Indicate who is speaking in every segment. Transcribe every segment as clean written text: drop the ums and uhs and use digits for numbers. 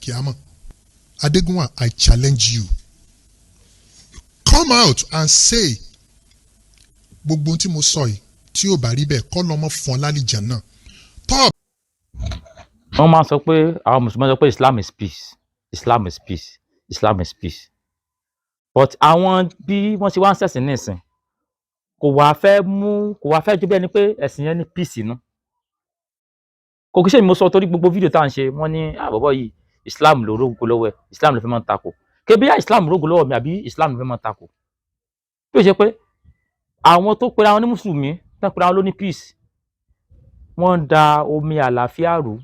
Speaker 1: Kiama. Adegunwa, I challenge you. Come out and say, gbogbo tí mo sọ yìí tí ò bá rí bẹ́ẹ̀ kọ́ lọ́mọ fún ọ lálìjánnà. Top.
Speaker 2: Wọ́n máa sọ pé àwọn Mùsùlùmí sọ pé Islam is peace, Islam is peace, Islam is peace. But àwọn bí wọ́n ṣe wá ń ṣẹ̀sìn nísìn kò wá fẹ́ jó bí ẹni pé ẹ̀sìn yẹn ní peace inú. Kò kí ṣe mi mo sọ torí gbogbo fídíò tá à ń ṣe wọ́n ní àbọ̀bọ̀ yìí Islam ló rógo lọ́wọ́ ẹ̀, Islam ló fi máa ń takò. Kébí Islam rógo lọ́wọ́ mi àbí Islam ló fi máa ń takò. Bí ó ṣe pé àwọn tó pera wọn ní Mùsùlùmí tán pera wọn ló ní peace, wọ́n da omi àlàáfíà rú.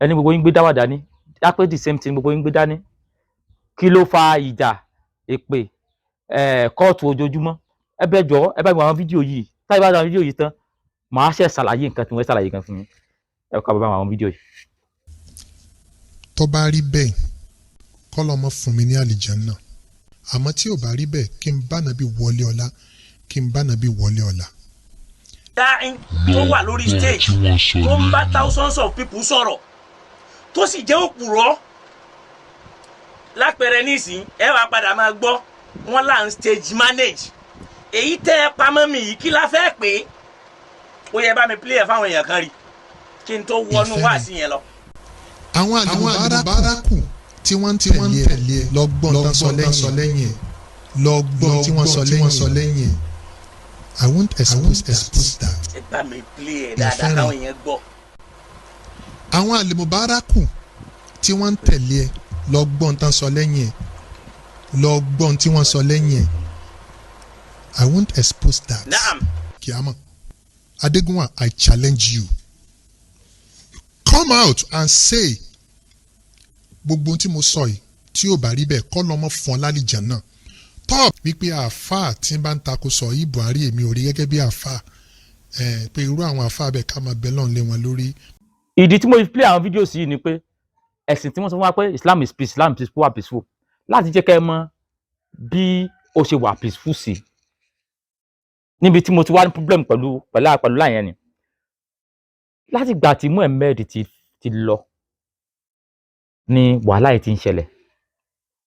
Speaker 2: Ẹni gbogbo yín gbé dáwà dání, dápẹ́ the same thing gbogbo yín gbé dání. Kí ló fa ìjà, èpè, kóòtù ojoojúmọ́? Ẹ bẹ̀ jọ̀ọ́, ẹ bá mi wo àwọn fídíò yìí. Táyì bá àwọn fídíò yìí tán, màá ṣe ṣàlàyé nǹkan tí wọ́n ṣàlàyé kan fún yín. Ẹ ká bá àwọn fídíò yìí.
Speaker 1: Tó bá rí bẹ́ẹ̀ kọ́ lọ́mọ fún mi ní àlìjánnà. Àmọ́ tí ò bá rí bẹ́ẹ̀ kí n bá nàbí wọlé ọlá, kí n bá nàbí wọlé ọlá.
Speaker 3: Dáìn tó wà lórí stage tó ń bá thousands of people sọ̀rọ̀ tó sì jẹ́ òpùrọ́ lápẹẹrẹ nísìn ẹ wá padà máa gbọ́ wọn là ń stage manage èyí tẹ́ ẹ pamọ́ mi yìí kí la fẹ́ pé ó yẹ bá mi play ẹ̀ fáwọn èèyàn kan rí kí n tó wọnú wá sí yẹn lọ.
Speaker 1: Àwọn àlùbárákù tí wọ́n ń tẹ̀lé ẹ lọ́gbọ́n tán sọ lẹ́yìn ẹ̀ lọ́gbọ́n tí wọ́n sọ lẹ́yìn ẹ̀. I won't expose that.
Speaker 3: ẹ bá mi play ẹ̀ dáadáa káwọn èèyàn gbọ́.
Speaker 1: Àwọn àlùbárákù tí wọ́n ń tẹ̀lé ẹ lọ́gbọ́n tán sọ lẹ́yìn ẹ̀ lọ́gbọ́n tí wọ́n sọ lẹ́yìn ẹ̀. I won't expose that.
Speaker 3: Naam.
Speaker 1: Kiama. Adegunwa, I challenge you. Come out and say, gbogbo tí mo sọ yìí tí ò bá rí bẹ́ẹ̀ kọ́ lọ́mọ fún ọ lálìjánnà. Top wípé àáfàá tí ń bá ń takò sọ yìí Buhari èmi ò rí gẹ́gẹ́ bí àáfàá pé irú àwọn àáfàá bẹ́ẹ̀ ká máa bẹ lọ́n lé wọn lórí.
Speaker 2: Ìdí tí mo fi play àwọn fídíò sí yìí ni pé ẹ̀sìn tí wọ́n sọ fún wa pé Islam is peace, Islam is peaceful láti jẹ́ kẹ́ ẹ mọ̀ bí ó ṣe wà peaceful sí. Níbi tí mo ti wá ní problem pẹ̀lú láyẹn ni láti ìgbà tí Muhammad ti lọ ni wàhálà yìí ti ń ṣẹlẹ̀.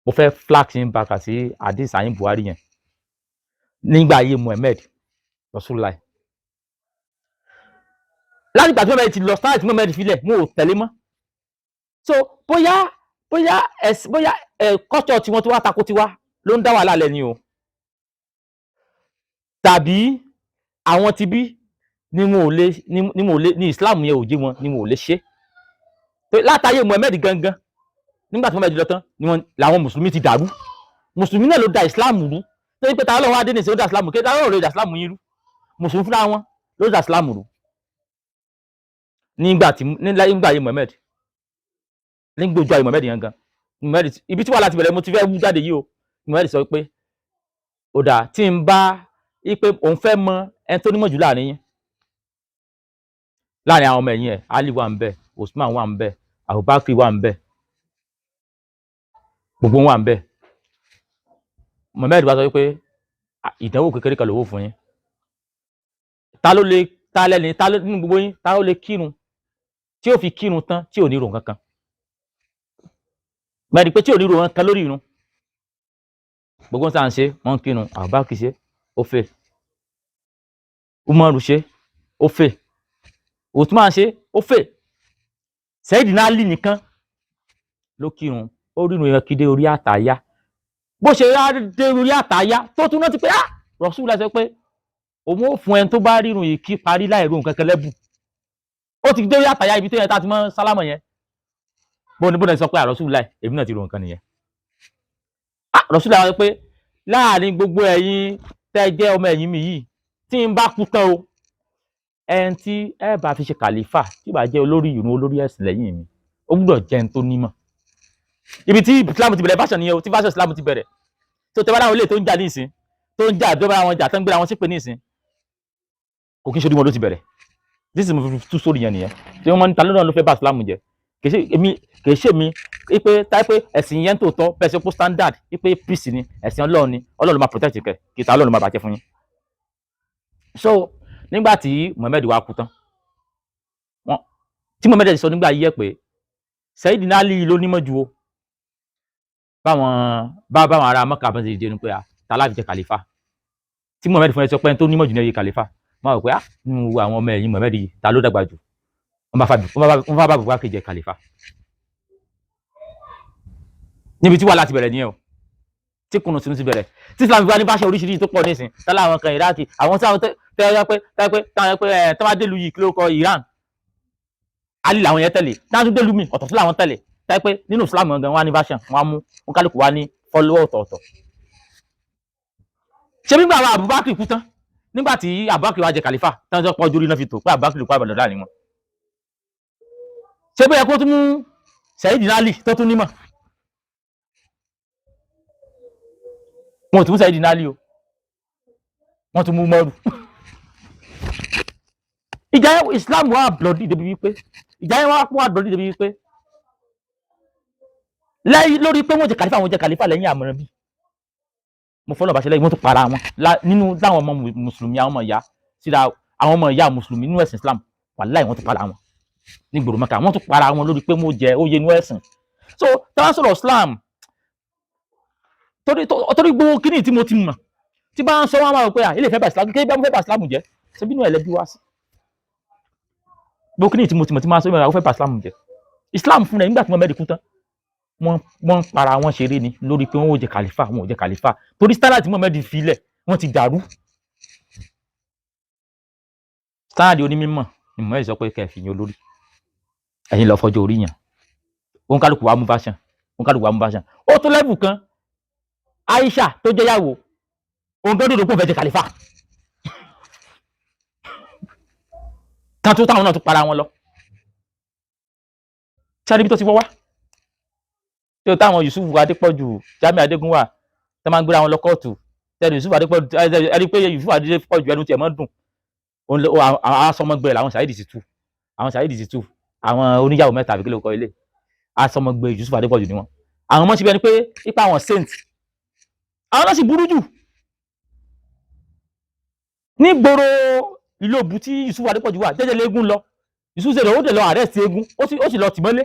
Speaker 2: Mo fẹ́ flag in back sí hadith Sahih Buhari yẹn nígbà ayé Muhammad Rasulullah. Láti ìgbà tí Muhammad ti lọ sáà tí Muhammad filẹ̀ mo ò tẹ̀lé mọ́. So bóyá culture tí wọ́n ti wá tako tiwa ló ń dá wàhálà lẹ̀ ni o. Tàbí àwọn ti bí ní Islam yẹn ò jẹ́ wọn ni wọn ò lè ṣe. Látàyè Muhammad gangan nígbà tí Muhammad lọ tán ni làwọn Mùsùlùmí ti dàrú. Mùsùlùmí náà ló da Islam rú. Torí pé ta Ọlọ́run wá dé nìṣẹ́ ó da Islam rú. Kéde Ọlọ́run ló da Islam yín rú. Mùsùlùmí fúnra wọn ló da Islam rú. Nígbà ayé Muhammad. Nígbà ojú ayé Muhammad gangan. Ibi tí wà láti bẹ̀rẹ̀ mo ti fẹ́ wú jáde yìí o. Muhammad sọ pé ó dà tí ń bá ipe òun fẹ́ mọ ẹni tó nímọ̀ jù láàrin yín. Láàrin àwọn ọmọ ẹ̀yìn ẹ̀, Ali wà ń bẹ̀, Usman wà ń bẹ̀, Abubakar wà ń bẹ̀. Gbogbo wọn wà ń bẹ̀. Muhammad bá sọ pé ìdánwò kékeré kan lówó fún yín. Nínú gbogbo yín, ta ló lè kírun tí ó fi kírun tán tí ò ní rò kankan. Mẹ́rin pé tí ò ní rò kankan lórí irun. Gbogbo wọn sáà ń ṣe, wọ́n ń kírun, Abubakar ṣe, ó fẹ́. Umaru ṣe, ó fẹ́. Usman ṣe, ó fẹ́. Sayyidina Ali nìkan ló kírun, ó rírun yẹn kí dé orí àtàyà. Bó ṣe dé orí àtàyà tó tún rántí pé Rasulullah sọ pé òun ó fún ẹni tó bá rírun yìí kí parí láì ro nǹkan kan lẹ́bù. Ó ti dé orí àtàyà ibi tó yẹn tá ti mọ́ sálámọ̀ yẹn. Bó ní sọ pé Rasulullah èmi náà ti ro nǹkan nìyẹn. Rasulullah sọ pé láàrin gbogbo ẹ̀yin tẹ́ jẹ́ ọmọ ẹ̀yìn mi yìí tí ń bá kú tán o ẹni tí ẹ bá fi ṣe kàlífà tí bá jẹ́ olórí ìrun olórí ẹ̀sìn lẹ́yìn mi ó gbọ́dọ̀ jẹ́ ẹni tó nímọ̀. Ibi tí Islam ti bẹ̀rẹ̀ fashion nìyẹn o tí fashion Islam ti bẹ̀rẹ̀ tó tẹ́ bá láwọn ilé tó ń jà ní ìsìn tó ń jà àdúrà àwọn jà tó ń gbéra wọn sípè ní ìsìn kò kí n ṣorí wọn ló ti bẹ̀rẹ̀. This is my two story yẹn nìyẹn tí wọ́n ní ta ló fẹ́ bá Islam jẹ kì í ṣe mi pé táìpé ẹ̀sìn yẹn tó tọ́ bẹ́ẹ̀ ṣe kó standard pé peace ni ẹ̀sìn Ọlọ́run ni Ọlọ́run máa protect kẹ kì í ta Ọlọ́run máa bàjẹ́ fún yín. So nígbà tí Muhammad wá kú tán tí Muhammad sọ nígbà yí ẹ pé Sayyidina Ali ló nímọ̀ jù o báwọn ará Mọ́kà bá ṣe jẹun pé ta láfi jẹ kàlífà tí Muhammed fún ẹ sọ pé tó nímọ̀ jù ní ẹyẹ kàlífà wọn rò pé nínú àwọn ọmọ ẹ̀yìn Muhammed yìí ta ló dàgbà jù wọn bá bàbá kejì kàlífà níbi tí wàhálà ti bẹ̀rẹ̀ nìyẹn o tí kùnú sínú ti bẹ̀rẹ̀ tí Islam bá ní bá ṣe oríṣiríṣi tó pọ̀ nísìn tálá àwọn kan Iraki àwọn tí àwọn tẹ́ bá dé lu yìí kí ló kọ Iran Ali làwọn yẹn tẹ̀lé táwọn tún dé lu mi ọ̀tọ̀ sí làwọn tẹ̀lé tẹ́ pé nínú Islam gangan wọn á ní version wọn á mú wọn kálukú wá ní follower ọ̀tọ̀ọ̀tọ̀ ṣé nígbà àwọn Abubakar kú tán nígbà tí Abubakar wá jẹ kàlífà táwọn tó pọ̀ ojú orí náà fi tò pé Abubakar kú àbàdàn láàrin wọn ṣé bóyá kó tún mú Sayyidina Ali tó tún nímọ̀ wọn ò tún mú Sayyidina Ali o wọn tún mú Umaru ìjà Islam wà bloody débi wípé ìjà yẹn wà bloody débi wípé lẹ́yìn lórí pé wọ́n jẹ kàlífà lẹ́yìn àmọ̀ràn bí mo fọlọ́ bàṣẹ lẹ́yìn wọ́n tún para wọn nínú láwọn ọmọ mùsùlùmí àwọn ọmọ ìyá síra àwọn ọmọ ìyá mùsùlùmí nínú ẹ̀sìn Islam wàláhì wọ́n tún para wọn ní gbòòrò Mẹ́kà wọ́n tún para wọn lórí pé mo jẹ oyè inú ẹ̀sìn so táwọn sọ̀rọ̀ Islam torí gbogbo kíní tí mo ti mọ̀ tí bá ń sọ wọn máa rò pé ilé ìfẹ́ bá Islam kí bá mo fẹ́ bá Islam jẹ́ ṣe bínú ẹ̀lẹ́bí wá sí gbogbo kíní tí mo ti mọ̀ tí máa sọ wọn fẹ́ bá Islam jẹ́ Islam fún ẹ nígbà tí wọ́n mẹ́rin kú tán wọ́n para wọn ṣeré ni lórí pé wọ́n ò jẹ kàlífà wọn ò jẹ kàlífà torí standard tí Muhammad filẹ̀ wọ́n ti dàrú standard onímọ̀ ni Muhammad sọ pé kẹfì yín olórí ẹ̀yin lọ fọjọ́ orí yàn òun kálukú wa mú version ó tó lẹ́bù kan Aisha tó jẹ́ yàwó òun gbọ́dọ̀ ló kó fẹ́ jẹ kàlífà kan tó táwọn náà tó para wọn lọ sáré bí tó ti wọ́ wá tí ó táwọn Yusuf Adépọ̀jù Jamiu Adégúnwà tó máa ń gbéra wọn lọ kóòtù tẹ́lẹ̀ Yusuf Adépọ̀jù ẹni pé Yusuf Adépọ̀jù ẹnu tiẹ̀ mọ́ dùn àwọn asọmọgbẹ làwọn Saheed Shittu àwọn oníyàwó mẹ́ta àbí kí ló kọ ilé asọmọgbẹ Yusuf Adépọ̀jù ni wọn àwọn ọmọ síbi ẹni pé ipa àwọn saint àwọn náà sì burú jù nígboro ìlú òbú tí Yusuf Adépọ̀jù wà jẹ́jẹ́ léegun lọ Yusuf ṣe lọ ó dẹ̀ lọ arrest eégún ó sì lọ tìmọ́lé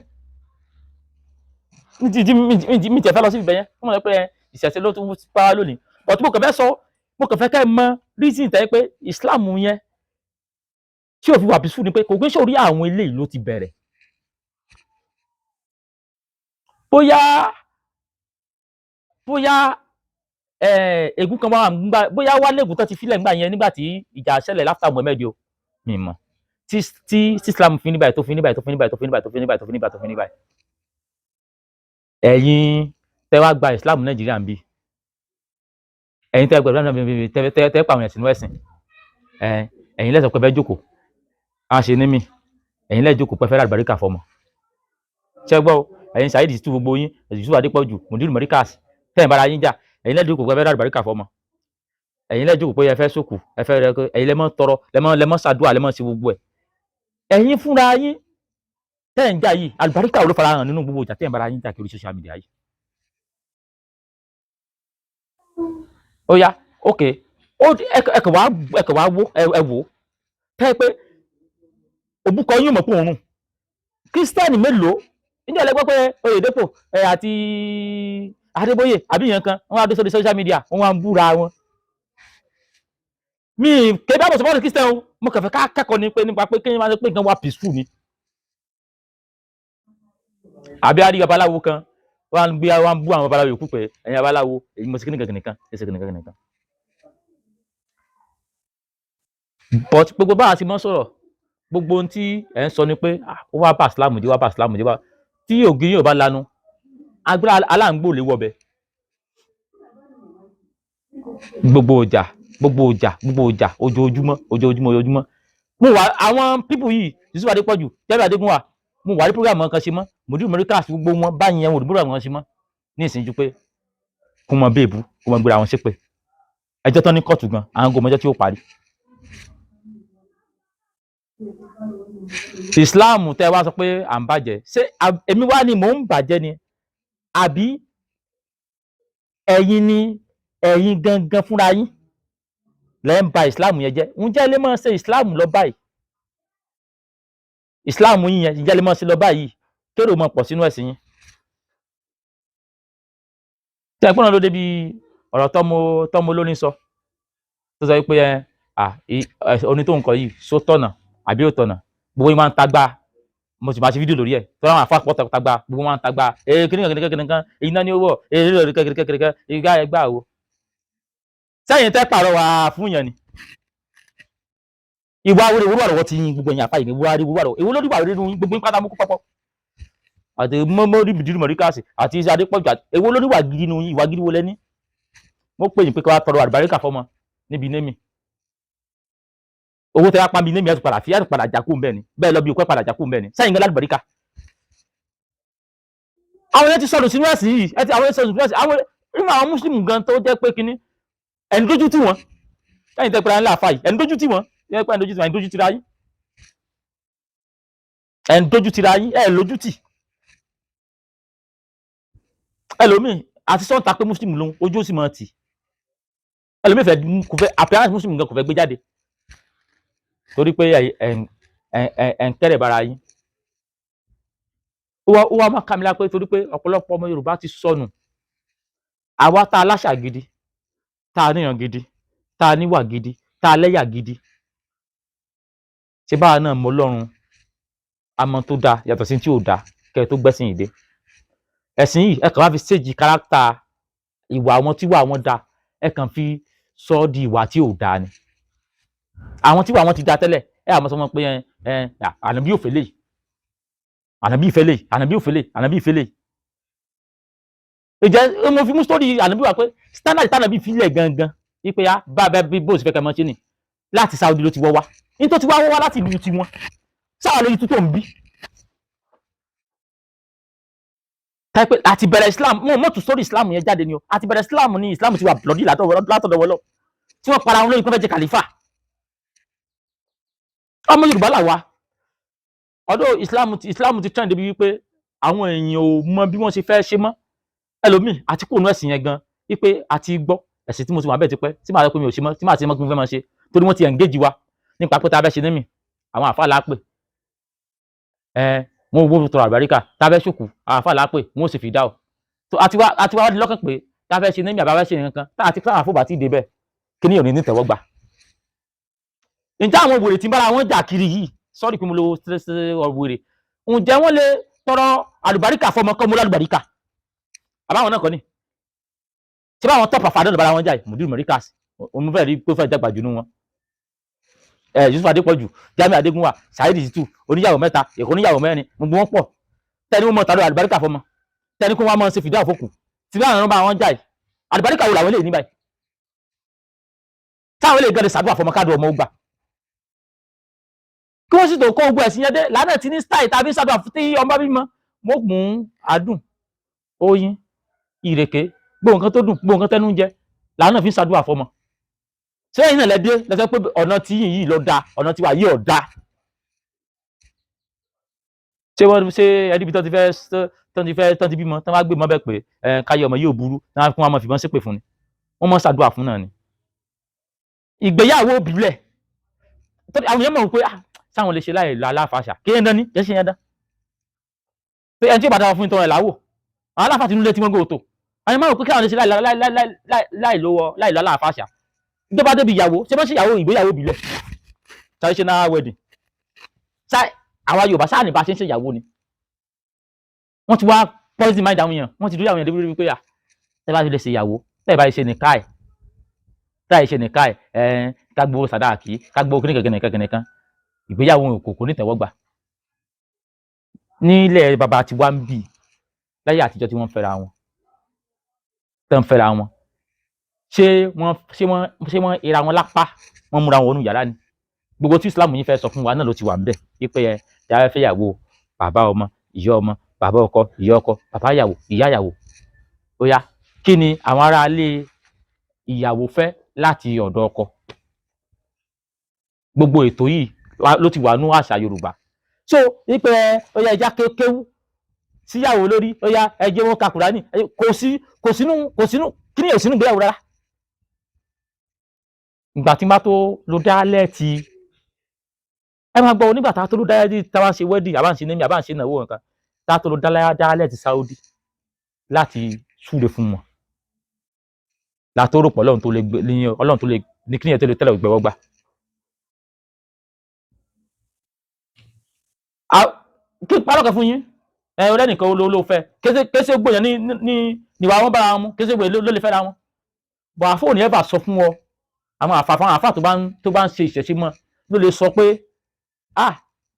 Speaker 2: mi tẹ̀ fẹ́ lọ sí ibẹ̀ yẹn wọ́n mọ̀ pé ìṣẹ̀ṣẹ̀ ló tún pa lónìí but mo kàn fẹ́ kẹ́ ẹ mọ reason tẹ́ pé Islam yẹn tí ò fi wà peaceful ni pé kò gbé sórí àwọn eléyìí ló ti bẹ̀rẹ̀ bóyá ègún kan wà bóyá wà lẹ́gùn tó ti filẹ̀ ńgbà yẹn nígbà tí ìjà ṣẹlẹ̀ láfta Muhammed o mi mọ̀ tí Islam fi ní báyìí tó fi ní báyìí ẹ̀yin tẹ́ wá gba Islam Nàìjíríà ń bí ẹ̀yin tẹ́ gba Islam Nàìjíríà tẹ́ pa àwọn ẹ̀sìn ẹ̀sìn ẹ̀yin lẹ́sọ̀ pé fẹ́ jókòó àwọn ṣe ní mi ẹ̀yin lẹ́ jókòó pé fẹ́ àlùbáríkà fọmọ ṣé gbọ́ ẹ̀yin Saheed Shittu gbogbo yín Yusuf Adépọ̀jù Mudiru Morikas tẹ́ ẹ̀ bára yín jà ẹ̀yin lẹ́ jókòó pé fẹ́ àlùbáríkà fọmọ ẹ̀yin lẹ́ jókòó pé ẹ fẹ́ sókù ẹ fẹ́ rẹ ẹ̀yin lẹ́mọ́ tọrọ lẹ́mọ́ ṣàdúrà lẹ́mọ́ ṣe gbogbo ẹ̀ ẹ̀yin fúnra yín tẹ́ ẹ̀ ń jà yìí àlùbáríkà ló fara hàn nínú gbogbo ìjà tẹ́ ẹ̀ bára yín jà kiri social media yìí. ó yá ok ẹkẹ wá wò tẹ́ pé òbúkọ yín mọ̀ pé òun kírísítẹ́nì mélòó níjẹ́ ẹlẹ́gbẹ́ pé Oyèdépò àti Adébóyè àbí yẹn kan wọ́n á dé sórí social media wọ́n á ń búra wọn. mi kébí àbọ̀ sọ́kọ́ ní kírísítẹ́nì o mo kàn fẹ́ ká kẹ́kọ̀ọ́ nípa pé kéèyàn máa ń pè nǹkan wá peaceful ni. àbí àdìgbà babaláwo kan wọ́n á bú àwọn babaláwo yòókù pé ẹ̀yin babaláwo èyí mo sì kíníkan ẹsẹ̀ kíníkan. but gbogbo báwa ti mọ́ sọ̀rọ̀ gbogbo ohun tí ẹ̀ ń sọ ni pé ó wá bá Islam jẹ́ tí ògì yóò bá lanu agbára aláǹgbò lè wọbẹ̀ gbogbo ọjà ojoojúmọ́ mo wà àwọn pípù yìí Yusuf Adépọ̀jù Jamiu Adégúnwà mo wà ní program kan ṣe mọ́ Mudiru Morikas gbogbo wọn báyìí yẹn wò ní program kan ṣe mọ́ ní ìsìnjú pé kó mọ béèbù kó mọ gbéra wọn ṣépè ẹjọ́ tán ní kóòtù gan àwọn gòmọjọ́ tí ó parí. Islam tẹ́ wá sọ pé à ń bàjẹ́ ṣé èmi wá ni mò ń bàjẹ́ ni àbí ẹ̀yin gangan fúnra yín lẹ́ ń ba Islam yẹn jẹ́ ǹjẹ́ ilé máa ṣe Islam lọ báyìí Islam yín yẹn ǹjẹ́ ilé máa ṣe lọ báyìí kérò mọ̀ pọ̀ sínú ẹ̀sìn yín. tí ẹ̀gbọ́n náà ló débi ọ̀rọ̀ tọ́mọ olórin sọ tó sọ pé oní tó ń kọ yìí só tọ̀nà àbí ò tọ̀nà, gbogbo yín máa ń tagbá, mo sì máa ṣe fídíò lórí ẹ̀ tó láwọn àfáà pọ̀ tagbá, gbogbo máa ń tagbá kìnìkan iná ní owó kìnìkan ìgbà ẹgbà wo. sẹ́yìn tẹ́ pàrọwà fún yẹn ni ìwà wúrúwà lọ́wọ́ ti yin gbogbo ẹ̀yìn àfáà yìí ní wúrúwà lọ́wọ́ èwo lórí wà nínú gbogbo yín pátá mú kú papọ̀ àti mọ́mọ́rí bìdírù mọ̀ríkàsì àti iṣẹ́ adépọ̀jù èwo lórí wà gidi nínú ìwà gidi wo lẹ́ni. mo pè yín pé kí wàá tọrọ àlùbáríkà fọmọ níbi némi owó tẹ wá pa mi némi ẹ̀sùn padà fi ẹ̀sùn padà jákú ń bẹ́ẹ̀ ni bẹ́ẹ̀ lọ bí òkú ẹ̀ padà jákú ń bẹ́ẹ̀ ni sẹ́yìn gẹ́lá àlùbáríkà. àwọn yẹn ti sọ̀rọ̀ sínú ẹ̀sìn yìí àwọn yẹn sọ̀rọ̀ sínú ẹ̀sìn àwọn nínú àwọn mùsùlùmí gan tó jẹ́ pé kínní ẹni dójú tì wọ́n sẹ́yìn tẹ́ pé ńlá àfáà yìí ẹni dójú tì wọ́n yẹ pé ẹni dójú tì ra yín ẹni dójú tì ra yín ẹ̀ lójú tì ẹlòmíì àti sọ́ǹtà pé mùsùlùmí lòun ojú ó sì máa tì ẹlòmíì kò fẹ́ appearance mùsùlùmí gan kò fẹ́ gbé jáde torí pé ẹ̀ ń kẹ́rẹ̀ bára yín. ó wá máa kàmílá pé torí pé ọ̀pọ̀lọpọ̀ ọmọ Yorùbá ti sọnù àwa tá a láṣà gidi tá a níyàn gidi tá a níwà gidi tá a lẹ́yà gidi ṣé báwa náà mọ Ọlọ́run àmọ́ tó dáa yàtọ̀ sí tí ò dáa kẹ́ ẹ tó gbẹ́sìn ìdè ẹ̀sìn yìí ẹ kàn wá fi ṣèjì kárátà ìwà àwọn tíwà wọn da ẹ kàn fi sọ ọ́ di ìwà tí ò dáa ni àwọn tíwà wọn ti da tẹ́lẹ̀ ẹ àmọ́ sọ wọn pé ànábì ò fẹ́lẹ̀ ànábì ìfẹ́lẹ̀ ànábì ò fẹ́lẹ̀ ànábì ìfẹ́lẹ̀ ìjẹ́ mo fi mú sórí ànábì wà pé standard tànábì fílẹ̀ gangan wípé bá bí bó sì fẹ́ kẹ́ mọ́ ṣe nì láti Saudi ló ti wọ́ wá ní tó ti wá wọ́ wá láti ìlú tiwọn sáà lórí tútù ń bí. pé àti bẹ̀rẹ̀ Islam mo tún sórí Islam yẹn jáde ni o àti bẹ̀rẹ̀ Islam ni Islam ti wà bloody látọ̀dọ̀ wọlọ́ tí wọ́n para wọn lórí pé fẹ́ jẹ kàlífà ọmọ Yorùbá là wá ọdún Islam ti trend débi wípé àwọn èèyàn ò mọ bí wọ́n ṣe fẹ́ ṣe mọ́ ẹlòmíì àti kò nú ẹ̀sìn yẹn gan wípé àti gbọ́ ẹ̀sìn tí mo ti wà bẹ́ẹ̀ ti pẹ́ tí màá sọ pé mi ò ṣe mọ́ tí màá ti mọ́ pé mo fẹ́ máa ṣe torí wọ́n ti engage wa nípa pé tá a fẹ́ ṣe némì àwọn àfáà lápè wọn ò gbóòtò àlùbáríkà tábẹ́ ṣòkù àáfà lápè wọn ò sì fi dá o tó àti wá di lọ́kàn pé tábẹ́ ṣe némi àbáwẹ́ ṣe nǹkan tá àti káwọn àfọ̀bà tí ì débẹ̀ kí ni òní ní tẹ̀wọ́gbà. ǹjẹ́ àwọn wèrè tí ń bára wọn jà kiri yìí sọ́ọ́rì pé mo lo wèrè ǹjẹ́ wọ́n lè tọrọ àlùbáríkà fọmọ kọ́ mo lálùbáríkà àbáwọn náà kọ́ ni ṣé báwọn tọ́pù àfàdán lọ́bàrà wọn jà yìí Mudiru Mọ̀ríkàs òun fẹ́ẹ́ rí pé fẹ́ẹ́ dàgbà jù nú wọn Yusuf Adépọ̀jù Jamiu Adégúnwà Saheed Shittu oníyàwó 3 Èkó oníyàwó 4 gbogbo wọn pọ̀ tẹni wọn mọ tàdó àlùbáríkà fọmọ tẹni kó wọn mọ ṣe fìdá òfòkù tí wọn bá wọn jà yìí àlùbáríkà wo làwọn lè ní báyìí táwọn lè gẹrẹ sàdúrà fọmọ káàdùn ọmọ ó gbà kí wọn sì tó kó ogun ẹ̀sìn yẹn dé lánàá tí ní style tàbí sàdúrà tí ọmọ bímọ mo mú adùn oyin ìrèké gbogbo nǹkan tó dùn gbogbo nǹkan tẹnu ń jẹ lánàá fi ń sàdúrà fọmọ sẹ́yìn náà lẹ́dẹ́ lẹ́sẹ̀ pé ọ̀nà tí yìí lọ da ọ̀nà tí wà yìí ọ̀dá ṣé wọ́n ṣe ẹni bí tán ti bímọ tán wá gbé mọ́ bẹ́ẹ̀ pé káyọ̀ ọmọ yìí ò burú náà fún wa mọ̀ fìbọn ṣépè fún ni wọ́n mọ̀ ṣàdúrà fún náà ni. ìgbéyàwó òbílẹ̀ àwọn èèyàn mọ̀ pé sáwọn lè ṣe láì lọ aláfàṣà kí ẹ̀ ń dán ní kí ẹ̀ ṣe yẹn dán pé ẹni tí ó bá dára fún ìtọ́ rẹ̀ láwò àwọn aláfàṣà inú ilé tí wọ́n gbé òtò àwọn máa rò pé káwọn lè ṣe láì lọ aláfàṣà tó bá débi ìyàwó ṣé bá ṣe ìgbéyàwó ìbílẹ̀ traditional wedding àwa Yorùbá sáà ní bá ṣe ń ṣe ìyàwó ni wọ́n ti wá poison mind àwọn èèyàn wọ́n ti dúró àwọn èèyàn débi pé tẹ́ bá lè ṣe ìyàwó tẹ́ bá ṣe nìkáì tẹ́ ṣe nìkáì ká gbowó sàdáàkì ká gbowó kíníkan ìgbéyàwó òkòkò nítẹ̀wọ́gbà nílẹ̀ bàbá tí wá ń bì láyé àtijọ́ tí wọ́n fẹ́ra wọn tẹ́ ń fẹ́ra wọn ṣé wọ́n ìra wọn lápá wọ́n múra wọn wọnú yàrá ni gbogbo tí Islam yìí fẹ́ sọ fún wa náà ló ti wà ńbẹ̀ wípé yàrá fẹ́ yàwó bàbá ọmọ ìyá ọmọ bàbá ọkọ ìyá ọkọ bàbá yàwó ìyá yàwó ó yá kí ni àwọn aráalé ìyàwó fẹ́ láti ọ̀dọ̀ ọkọ gbogbo ètò yìí ló ti wà nú àṣà Yorùbá so wípé ó yá ẹja kéwú síyàwó lórí ó yá ẹjẹ wọn ka Kùránì kò sínú kí ni òsínú ìgbéyàwó rárá ìgbà tí má tó lo dálẹ́ẹ̀tì ẹ máa gbọ́ onígbà tá a tó ló dálẹ́ẹ̀tì táwa ṣe wẹ́dì àbá ń ṣe némi àbá ń ṣe ìnáwó nǹkan tá tó lọ dálẹ̀ ti Saudi láti súre fún wọn látòrò pọ̀ ọlọ́run tó lè ní kíníyàn tó lè tẹ́lẹ̀ gbẹ̀wọ́ gbà. Kí pálọ̀kẹ́ fún yín ọ̀rẹ́ nìkan ló fẹ́ kése gbòyàn ní ìwà wọn bára wọn mú kése gbòyàn ló lè fẹ́ra wọn bọ̀ àfọ́ òní ẹ̀bà sọ fún ọ àwọn àfà tó bá ń ṣe ìṣẹ̀ṣe mọ́ ló lè sọ pé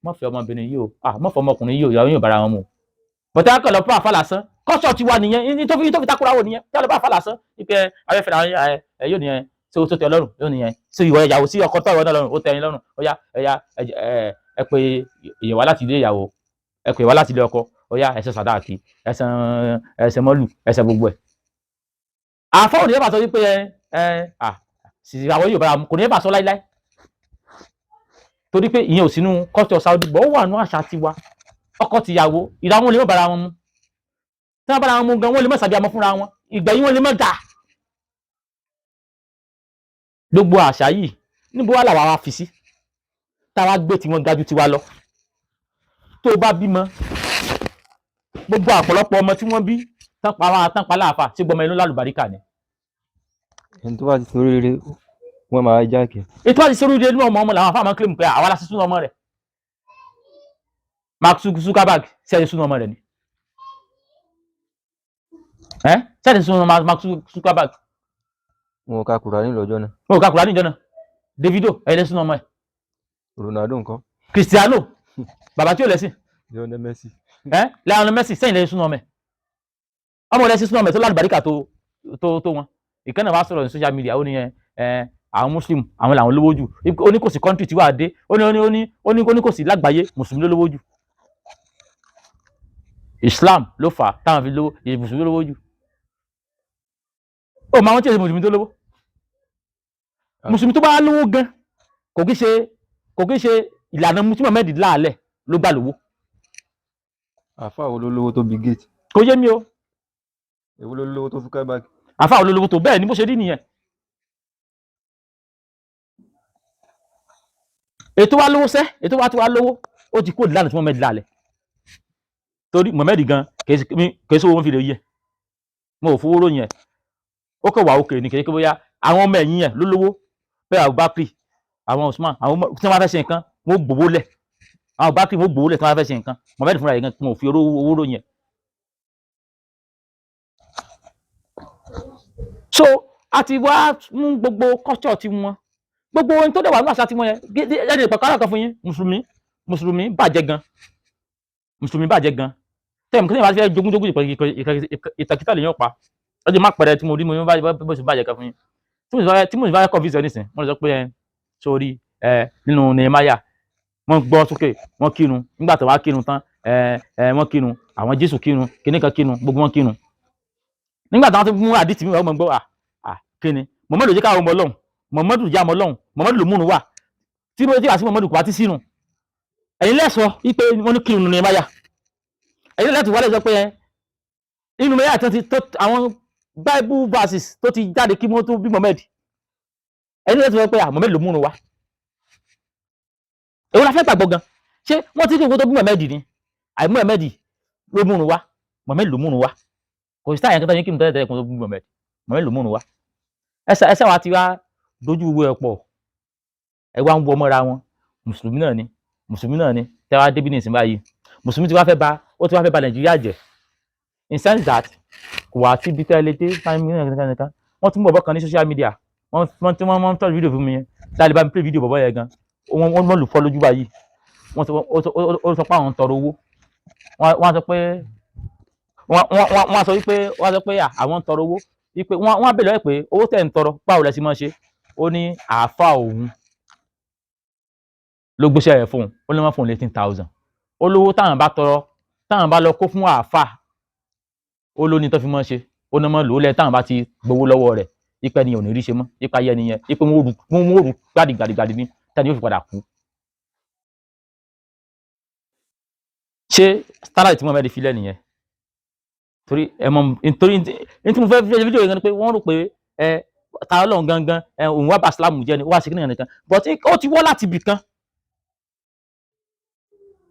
Speaker 2: mọ́ fẹ́ ọmọbìnrin yìí o mọ́ fẹ́ ọmọkùnrin yìí o ìyàwó yóò bára wọn mú bọ̀tẹ́ akọ̀ lọ fún àfà lásán kọ́sọ̀ ti wà nìyẹn ní tó fi takura wò nìyẹn yálò bá àfà lásán ipe ayẹ́fẹ́ yóò nìyẹn tó tẹ ọlọ́run yóò nìyẹn sí ìwọ ìyàwó sí ọkọ tọ̀rọ̀ náà lọ́rùn ó tẹ́ ẹyin lọ́rùn ó yá ẹ pé ìyẹ̀wò láti ilé ìyàwó ẹ pè wá láti ilé ọkọ ó yá ẹsẹ sàdáàkì ẹsẹ mọ́lù ẹsẹ gbogbo ẹ̀. àfọ òní ẹ̀bà sọ wípé àwọn yóò bára kò ní ẹ̀bà sọ láíláí torí pé ìyẹn ò sínú culture Saudi bọ̀ ó wà ní àṣà tiwa ọkọ tìyàwó ìdáwọn olè mọ́ bára wọn mu tí wọ́n bára wọn mu gan wọ́n lè mọ́ sàbí àmọ́ fúnra wọn ìgbẹ̀yìn wọn lè mọ́ dà gbogbo àṣà yìí níbo wà làwọn fi sí táwa gbé tiwọn ga jù tiwa lọ tó bá bímọ gbogbo àpọ̀lọpọ̀ ọmọ tí wọ́n bí tán pa láàfà tí gbọmọ inú lálùbáríkà ni.
Speaker 4: ẹni tó bá ti sórí rere wọ́n máa jáàkì.
Speaker 2: ètò àti sórí rere nínú ọmọ làwọn afáàmọ́ kílèmù pé àwa la ṣe súnú ọmọ rẹ̀ Mark Zuckerberg ṣe súnú ọmọ rẹ̀ ni ṣe súnú Mark Zuckerberg.
Speaker 4: wọn ò ka Kùránì lọ́jọ́ náà.
Speaker 2: wọn ò ka Kùránì níjọ́ náà Davido ẹ̀yẹ́dẹ́ súnú ọmọ ẹ̀.
Speaker 4: Ronaldo nǹkan.
Speaker 2: Cristiano bàbá tí ò lẹ́sìn.
Speaker 4: Lionel Messi.
Speaker 2: Lionel Messi sẹ́yìn lẹ́yìn súnú ọmọ ẹ̀ ọmọ rẹ̀ sí súnú ọmọ ẹ̀ tó lálùbáríkà tó wọn ìkànnì wa sọ̀rọ̀ ní social media ó ní àwọn muslim àwọn làwọn lówó jù ó ní kò sí country tí wàá dé ó ní kò sí lágbàáyé mùsùlùmí ló lówó jù Islam ló fà á táwọn fi lówó mùsùlùmí ló lówó jù ó máa wọn tí èsì mùsùlùmí tó lówó mùsùlùmí tó bá lówó gan kò kí ṣe ìlànà tí Mohammed láàlẹ̀ ló gbà lówó.
Speaker 4: àfa wo ló lówó tó Bill Gates.
Speaker 2: kò yé mi o.
Speaker 4: èwo ló lówó tó Zuckerberg.
Speaker 2: àfa wo ló lówó tó bẹ́ẹ̀ ni bó ṣe rí nìyẹn. ètò wa lówó sẹ́ ètò wa ti wá lówó ó ti kó ìlànà tí Mohammed láàlẹ̀ torí Mohammed gan kèé sówó wọn fi lè yẹ mo ò fowó ròyìn ẹ̀ ó kọ̀ wá òkè ní kékeré bóyá àwọn ọmọ ẹ̀yìn ẹ̀ ló lówó bẹ́ẹ̀ Abubakar àwọn Usman àwọn tí wọ́n bá fẹ́ ṣe nǹkan wọ́n gbowó lẹ̀ àwọn Abubakar wọ́n gbowó lẹ̀ tí wọ́n bá fẹ́ ṣe nǹkan Mohammed fúnra rẹ̀ gan mo ò fi owó ròyìn ẹ̀. so àti wá mú gbogbo culture ti wọn gbogbo ohun tó dẹ̀ wà ní àṣà tí wọ́n yẹn ẹ̀ẹ́dẹ̀ pàkàrà kan fún yín mùsùlùmí bàjẹ́ gan tẹ́ẹ̀mù kí ni ìbá fẹ́ jogún ìtàkìtà lèyàn pa ọjọ́ má pẹ̀rẹ̀ tí mo rí mo bó ṣe bàjẹ́ kan fún yín tí mo sì bá kọ́ fíìsì nísìn wọ́n lè sọ pé sórí nínú Nehemiah wọ́n gbọ́ sókè wọ́n kírun nígbà tó wá kírun tán wọ́n kírun àwọn Jésù kírun kìnnìkan kírun gbogbo wọn kírun nígbà táwọn tó mú àdìtì mi wà ọmọ gbọ́ kíni Muhammadu jẹ́ káwọn ọmọ Ọlọ́run Muhammadu jẹ́ àmọ́ Ọlọ́run Muhammadu ló múnu wà tí mo ti wà sí Muhammadu kò bá ti sínú ẹ̀yin lẹ́sọ̀ wípé wọ́n ní kírun Nehemiah ẹ̀yin lẹ́tù wálé sọ pé inú Nehemiah tó àwọn Bible verses tó ti jáde kí wọ́n tó bí Muhammad ẹ̀yin lẹ́tù sọ pé Muhammad ló múnu wà èwo la fẹ́ gbàgbọ́ gan ṣé wọ́n ti kí wọ́n tó bí Muhammad ni àì Muhammad ló múnu wà Muhammad ló múnu wà kò sí táyà kí n kí n tẹ́lẹ̀ kó tó bí Muhammad ló múnu wà ẹsẹ̀ wa ti wá dojú gbogbo ẹ̀ pọ̀ ẹ wá ń wọ mọ́ra wọn mùsùlùmí náà ni tẹ́ wá débi ní ìsìn báyìí mùsùlùmí ti wá fẹ́ ba Nàìjíríà jẹ́ in sense that kò wá sí ibi tẹ́lẹ̀ dé nìkan wọ́n tún bọ̀ bọ́ kan ní social media wọ́n tọ́jú fídíò fún mi yẹn láti bá mi play fídíò bọ̀bọ̀ yẹn gan wọ́n lù fọ́ lójú báyìí ó sọ pé àwọn ń tọrọ owó wọ́n sọ pé àwọn ń tọrọ owó wípé wọ́n á bèèrè pé owó tẹ̀ ń tọrọ báwo lẹ sí máa ṣe ó ní àáfà òun ló gbéṣẹ́ rẹ̀ fóun ó lè má fóun 18,000 ó lówó táwọn bá tọrọ táwọn bá lọ kó fún àáfà ó ló ní tó fi máa ṣe ó ní mọ́ lòó lẹ́ táwọn bá ti gbowó lọ́wọ́ rẹ̀ ipa ẹni ò ní rí ṣe mọ́ ipa ayé ẹni yẹn ipa wọn ò rú gbàdìgbàdìgbàdì ní tani yóò fi padà kú. ṣé standard tí mo mẹ́rin fi lẹ́nìyẹn torí nítorí tí mo fẹ́ fi fídíò yẹn ni pé wọ́n rò pé ta Ọlọ́run gangan òun wá bá Islam jẹ́ ni ó wá sí kíni nìkan but ó ti wọ́ láti ibì kan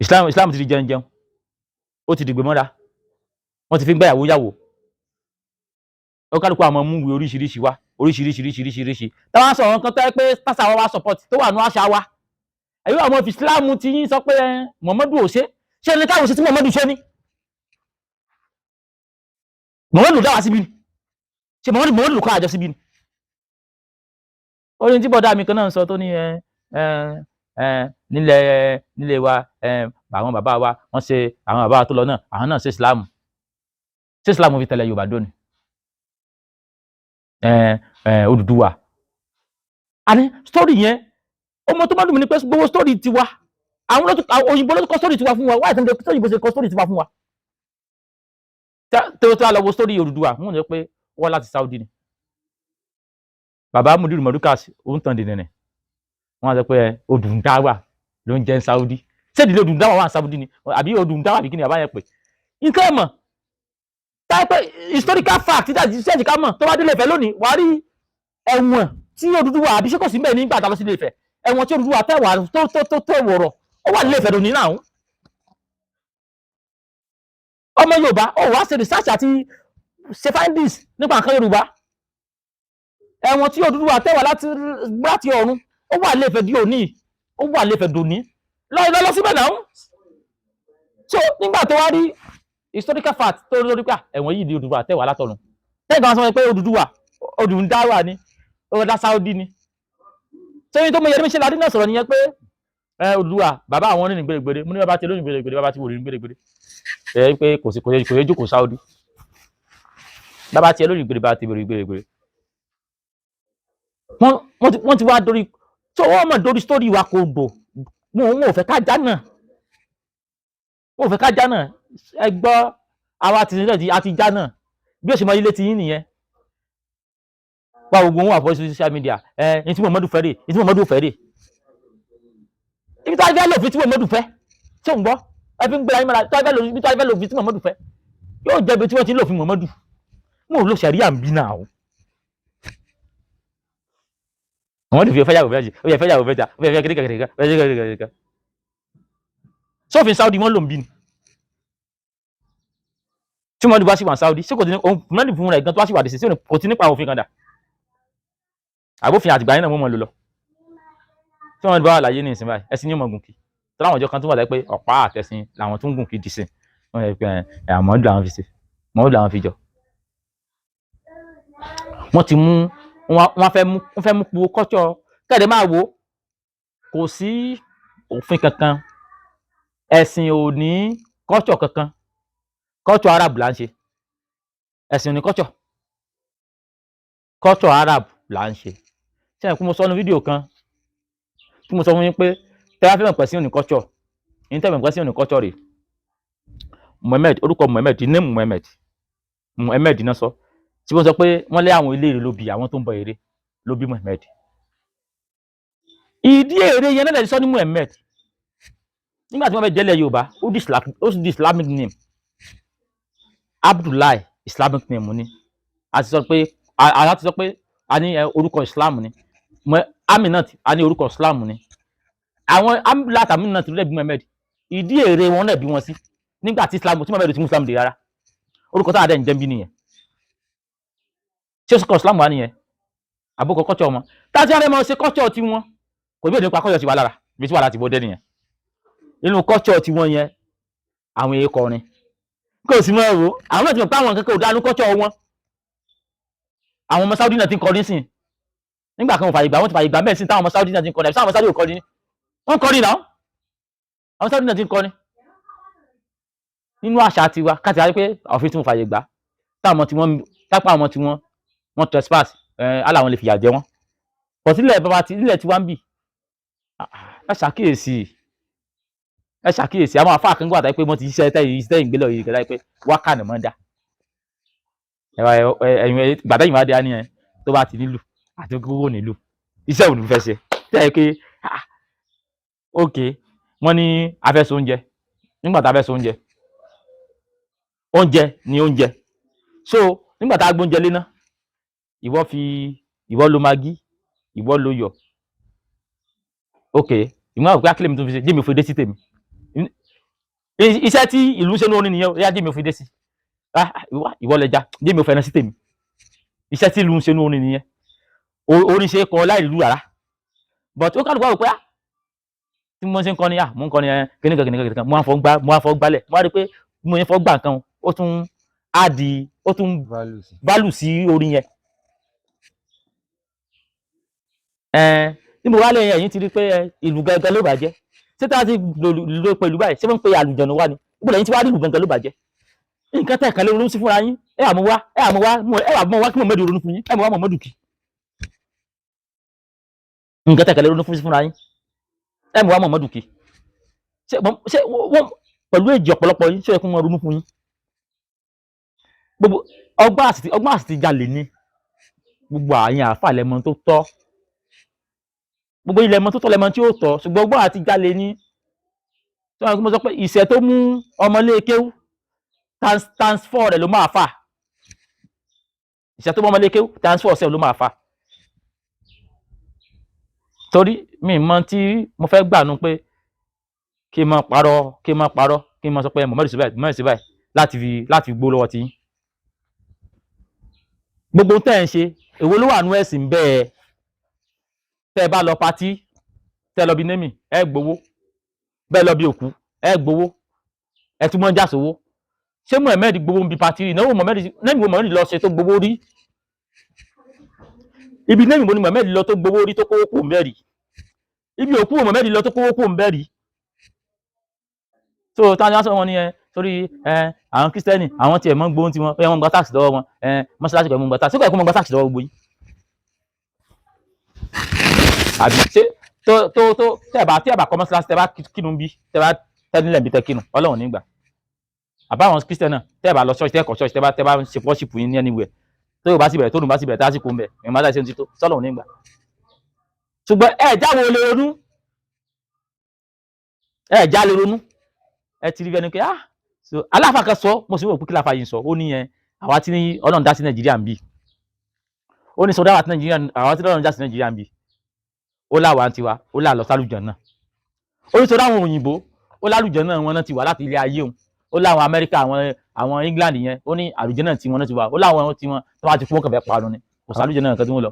Speaker 2: Islam ti di jẹun ó ti dìgbò mọ́ra wọ́n ti fi ń gbá ìyàwó yàwó ó kálukú àmọ́ mú ìwé oríṣiríṣi wá oríṣiríṣi táwọn sọ wọn kan tẹ́ pé tásà wa support tó wà ní àṣà wa ẹ̀yọ́ àwọn ìsìláàmù ti yín sọ pé Muhammadu ò ṣe ní káwọn ṣe tí Muhammadu ṣe ní Muhammadu dá wa síbi ni ṣe Muhammadu kọ́ àjọ síbi ni orin tí bọ́dá mi kan náà sọ tó ní nílẹ̀ wa àwọn bàbá wa wọ́n ṣe àwọn bàbá tó lọ náà àwọn náà ṣe ìsìláàmù fi tẹ̀lé Yorùbá dóni Odùduwà àní story yẹn ọmọ tó bá dùn mí ní pé gbogbo story tiwa àwọn òyìnbó ló kọ story tiwa fún wa wáyé tó ń tẹ òyìnbó ṣe kọ story tiwa fún wa tó a lọ wo story Odùduwà mú ní pé wọ́n láti Saudi ni bàbá Mudiru Madukas ó ń tàn dènè wọ́n á sọ pé Odùndáwà ló ń jẹ́ Saudi ṣé ìdílé Odùndáwà wà ní Saudi ni àbí Odùndáwà bí kí ni àbá yẹn pè nǹkan ẹ̀ mọ̀ táìpẹ́ historical fact títà ṣẹ́ẹ̀jì ká mọ̀ tó bá délé Ifẹ̀ lónìí wàá rí ẹ̀wọ̀n tí Odùduwà àbí ṣé kò sí mbẹ̀ nígbà tá a lọ sí Ilé Ifẹ̀ ẹ̀wọ̀n tí Odùduwà tẹ̀wà tó wọ̀rọ̀ ó wà nílé Ifẹ̀ lónìí náà ọmọ Yorùbá ó wá ṣe research àti ṣe findings nípa nǹkan Yorùbá ẹ̀wọ̀n tí Odùduwà tẹ̀wà láti ọ̀run ó wà nílé Ifẹ̀ di òní ó wà nílé Ifẹ̀ dòní lọ síbẹ̀ náà so nígbà tó wá rí historical fact tó lórí pé ẹ̀wọ̀n yìí di Odùduwà tẹ̀wà látọ̀run tẹ́gbà sọ pé Odùduwà Odùndáwà ni ọ̀dà Saudi ni sẹ́yìn tó mọ Yẹmí Ṣẹ́ládé náà sọ̀rọ̀ nìyẹn pé Odùduwà bàbá àwọn ní gbèrègbèrè mú ní bàbá tí lóyún gbèrègbèrè bàbá tí wò ní gbèrègbèrè ẹ pé kò yẹ jókòó Saudi bàbá tí lóyún gbèrè bàbá tí gbèrègbèrè wọ́n ti wá dórí tó wọ́n mọ̀ dórí story wa kò dò wọn ò fẹ́ ká já náà ẹ gbọ́ àwa àti já náà bí ó ṣe mọ ilé ti yín nìyẹn pa ogun wà fọ́ social media ní tí Muhammadu fẹ́ rè ní tí Muhammadu fẹ́ rè ibi tó fẹ́ lò fi tí Muhammadu fẹ́ tí ò ń gbọ́ ẹ fi ń gbéra ìmọ̀ra tó fẹ́ lò ibi tó fẹ́ lò fi tí Muhammadu fẹ́ yóò jẹ́ ibi tí wọ́n ti ń lò fi Muhammadu mo ò lo sẹ̀ríà ń bí náà o àwọn lè fi fẹ́ yàwó fẹ́ ó yẹ fẹ́ yàwó fẹ́ jà ó yẹ fẹ́ kékeré sófin Saudi wọ́n lò ń bí ni tí Muhammadu bá sì wà Saudi sí kò tí ní òun Muhammadu fún rẹ̀ gan tó bá sì wà dé sí kò tí nípa òfin kan dà àbófin àtìgbà yẹn náà wọ́n mọ̀ lò lọ tí wọ́n bá wà láyé ní ìsìn báyìí ẹ̀sìn ní ọmọ gùn kì tí láwọn ọjọ́ kan tó wà láyé pé ọ̀pá àtẹ̀sìn làwọn tó ń gùn kì dì sí wọ́n yẹ pé Muhammadu làwọn fi ṣe Muhammadu làwọn fi jọ wọ́n ti mú wọ́n fẹ́ mú po kọ́ṣọ́ kẹ́ẹ̀dẹ̀ máa wo kò sí òfin kankan ẹ̀sìn ò ní kọ́ṣọ́ kankan kọ́ṣọ́ Arab là ń ṣe ẹ̀sìn ò ní kọ́ṣọ́ Arab là ń ṣe ṣé ẹ̀ kú mo sọ ní fídíò kan tí mo sọ fún yín pé tẹ́lá fẹ́ mọ̀ pẹ́ sí òní kọ́ṣọ́ yín tẹ́ mọ̀ pẹ́ sí òní kọ́ṣọ́ rẹ̀ Muhammad orúkọ Muhammad ní Muhammad náà sọ tí wọ́n sọ pé wọ́n lé àwọn ilé èrè ló bí àwọn tó ń bọ èrè ló bí Muhammad ìdí èrè yẹn náà lè sọ ní Muhammad nígbà tí wọ́n fẹ́ jẹ́lẹ̀ Yorùbá ó di Islamic name Abdullahi Islamic name ni a ti sọ pé a ní orúkọ Islam ni Aminat a ní orúkọ Islam ni àwọn Aminat Aminat ló bí Muhammad ìdí èrè wọn náà bí wọn sí nígbà tí Muhammad ti Muslim dé rárá orúkọ táwọn adé ń jẹ́ bí nìyẹn ṣé sọkọ Islam wà nìyẹn àbúkọ kọ́ṣọ́ wọn tájí àrẹ máa ṣe kọ́ṣọ́ tí wọn kò bí èdè nípa kọ́ṣọ́ ti wà lára bí tí wà láti bọ́ dé nìyẹn nínú kọ́ṣọ́ tí wọn yẹn àwọn èèyàn kọrin kò sí mọ́ ẹ̀rọ àwọn náà ti mọ̀ pé àwọn kankan ò dánú kọ́ṣọ́ wọn àwọn ọmọ Saudi náà ti ń kọrin sí nígbà kan ò fàyè gbà wọ́n ti fàyè gbà mẹ́sìn táwọn ọmọ Saudi náà ti ń kọrin sáwọn ọmọ Saudi ò kọrin wọ́n kọrin náà àwọn Saudi náà ti ń kọrin nínú àṣà tiwa káti àrí pé òfin tí mo fàyè gbà táwọn tí wọ́n tápá àwọn tí wọ́n trespass aláwọn lè fìyà jẹ wọ́n pọ̀ sílẹ̀ bàbá tí nílẹ̀ tí wọ́n ń bì ẹ ṣàkíyèsí àwọn afá kan gbàdá pé wọ́n ti ṣiṣẹ́ tẹ́yìn ìgbélọ̀ yìí gẹ́gẹ́ pé wákàní mọ́ dá gbàdá yìí wá dé ní ẹ tó bá ti nílù àti gbogbo nílù iṣẹ́ òun fẹ́ ṣe tẹ́ pé ok wọ́n ní afẹ́sọ oúnjẹ nígbà tá a fẹ́ sọ oúnjẹ ni oúnjẹ so nígbà tá a gbóúnjẹ léná ìwọ lo magi ìwọ lo yọ ok ìmọ̀ àwọn pé akílẹ̀ mi tó fi ṣe jẹ́mi fòdé sí tèmi iṣẹ́ tí ìlú ń ṣe ní orin nìyẹn ẹ̀yà jẹ́mi ò fi dé sí ìwọ lẹja jẹ́mi ò fẹ́ràn sí tèmi iṣẹ́ tí ìlú ń ṣe ní orin nìyẹn orin ṣe kọ láì lù rárá but ó kálukú wá wò pé tí mo ṣe ń kọrin mo ń kọrin kìnìkan mo á fọ́ gbálẹ̀ mo á rí i pé mo yẹn fọ́ gbà nǹkan ó tún value sí orin yẹn níbo wá lẹ́yìn ẹ̀yìn ti rí pé ìlú gangan ló bàjẹ́ ṣé tá a ti lò pẹ̀lú báyìí ṣé wọ́n ń pe àlùjọ̀nù wá ni níbo lẹ́yìn tí wàá rí ìlú gangan ló bàjẹ́ nǹkan tẹ̀ kan lé ronú sí fúnra yín ẹ wà mọ́ wá kí Muhammadu ronú fún yín ẹ mọ́ wá Muhammadu kì nǹkan tẹ̀ kan lé ronú sí fúnra yín ẹ mọ́ wá Muhammadu kì ṣé wọ́n pẹ̀lú èjì ọ̀pọ̀lọpọ̀ yín ṣé ẹ kún wọn ronú fún yín gbogbo ọgbọ́n àti jalè ni gbogbo àyìn àáfà lẹ́mọ tó tọ́ gbogbo ilẹ̀ ẹmọ tó tọ́ lẹ́mọ tí ó tọ́ ṣùgbọ́n ọgbọ́n àti jalè ní tí wọ́n sọ pé ìṣẹ́ tó mú ọmọlé kéwú transfer rẹ̀ ló máa fà ìṣẹ́ tó mú ọmọlé kéwú transfer rẹ̀ ló máa fà torí mi mọ tí mo fẹ́ gbà nù pé kí n máa parọ́ kí n máa sọ pé Muhammadu sí báyìí láti fi gbó lọ́wọ́ tí gbogbo tẹ́ ẹ̀ ń ṣe èwo ló wà nú ẹ̀sìn bẹ́ẹ̀ tẹ́ ẹ bá lọ patí tẹ́ ẹ lọ bí némì ẹ gbowó bẹ́ẹ̀ lọ bí òkú ẹ gbowó ẹ tún mọ́ ń jàsówó ṣé Muhammed gbowó ń bi patí rí náwó Muhammed lọ ṣe tó gbowó rí ibi némì mo ni Muhammed lọ tó gbowó rí tó kówó kò ń bẹ́ rí ibi òkú Muhammed lọ tó kówó kò ń bẹ́ rí so táwọn aṣọ wọn ni sórí àwọn Kristẹni àwọn tiẹ̀ mọ́ gbóhùn tiwọn ẹ wọ́n gba táàsì lọ́wọ́ wọn mọ́ṣáláṣí kọ̀ ẹ̀ mọ́ gba táàsì kọ̀ ẹ̀ kó mọ́ gba táàsì lọ́wọ́ gbogbo yìí àbí ṣé tẹ́ ẹ bá kọ́ mọ́ṣáláṣí tẹ́ bá kínú bí tẹ́ bá tẹ́nílẹ̀ bí tẹ́ kínú Ọlọ́run nígbà àbáwọn Kristẹni náà tẹ́ ẹ bá lọ ṣọ́ọ̀ṣì tẹ́ ẹ kọ́ ṣọ́ọ̀ṣì tẹ́ bá ń ṣe worship yín ní anywhere tó bá sì bẹ̀rẹ̀ tó bá sì bẹ̀rẹ̀ tásìkò ń bẹ̀ ẹ̀ máa láì ṣe ń tító sọ́lọ́run nígbà ṣùgbọ́n ẹ jáwọ́ lè ronú ẹ já lè ronú ẹ ti rí bẹ́ẹ̀ ni pé so aláfa kan sọ mo sì wò pé kí láfa yìí sọ ó ní àwa tí Ọlọ́run dá sí Nàìjíríà ń bì ó ní sọdá àwa tí Ọlọ́run dá sí Nàìjíríà ń bì ó láwa ń tiwa ó là lọ sálùjọ náà ó ní sọdá àwọn òyìnbó ó lálùjọ náà wọn náà ti wà láti ilé ayé òun ó láwọn Amẹ́ríkà àwọn England yẹn ó ní àlùjọ náà tí wọn náà ti wà ó láwọn tí wọn tó bá ti fún kẹfẹ parun ni kò sálùjọ náà kan tí wọn lọ.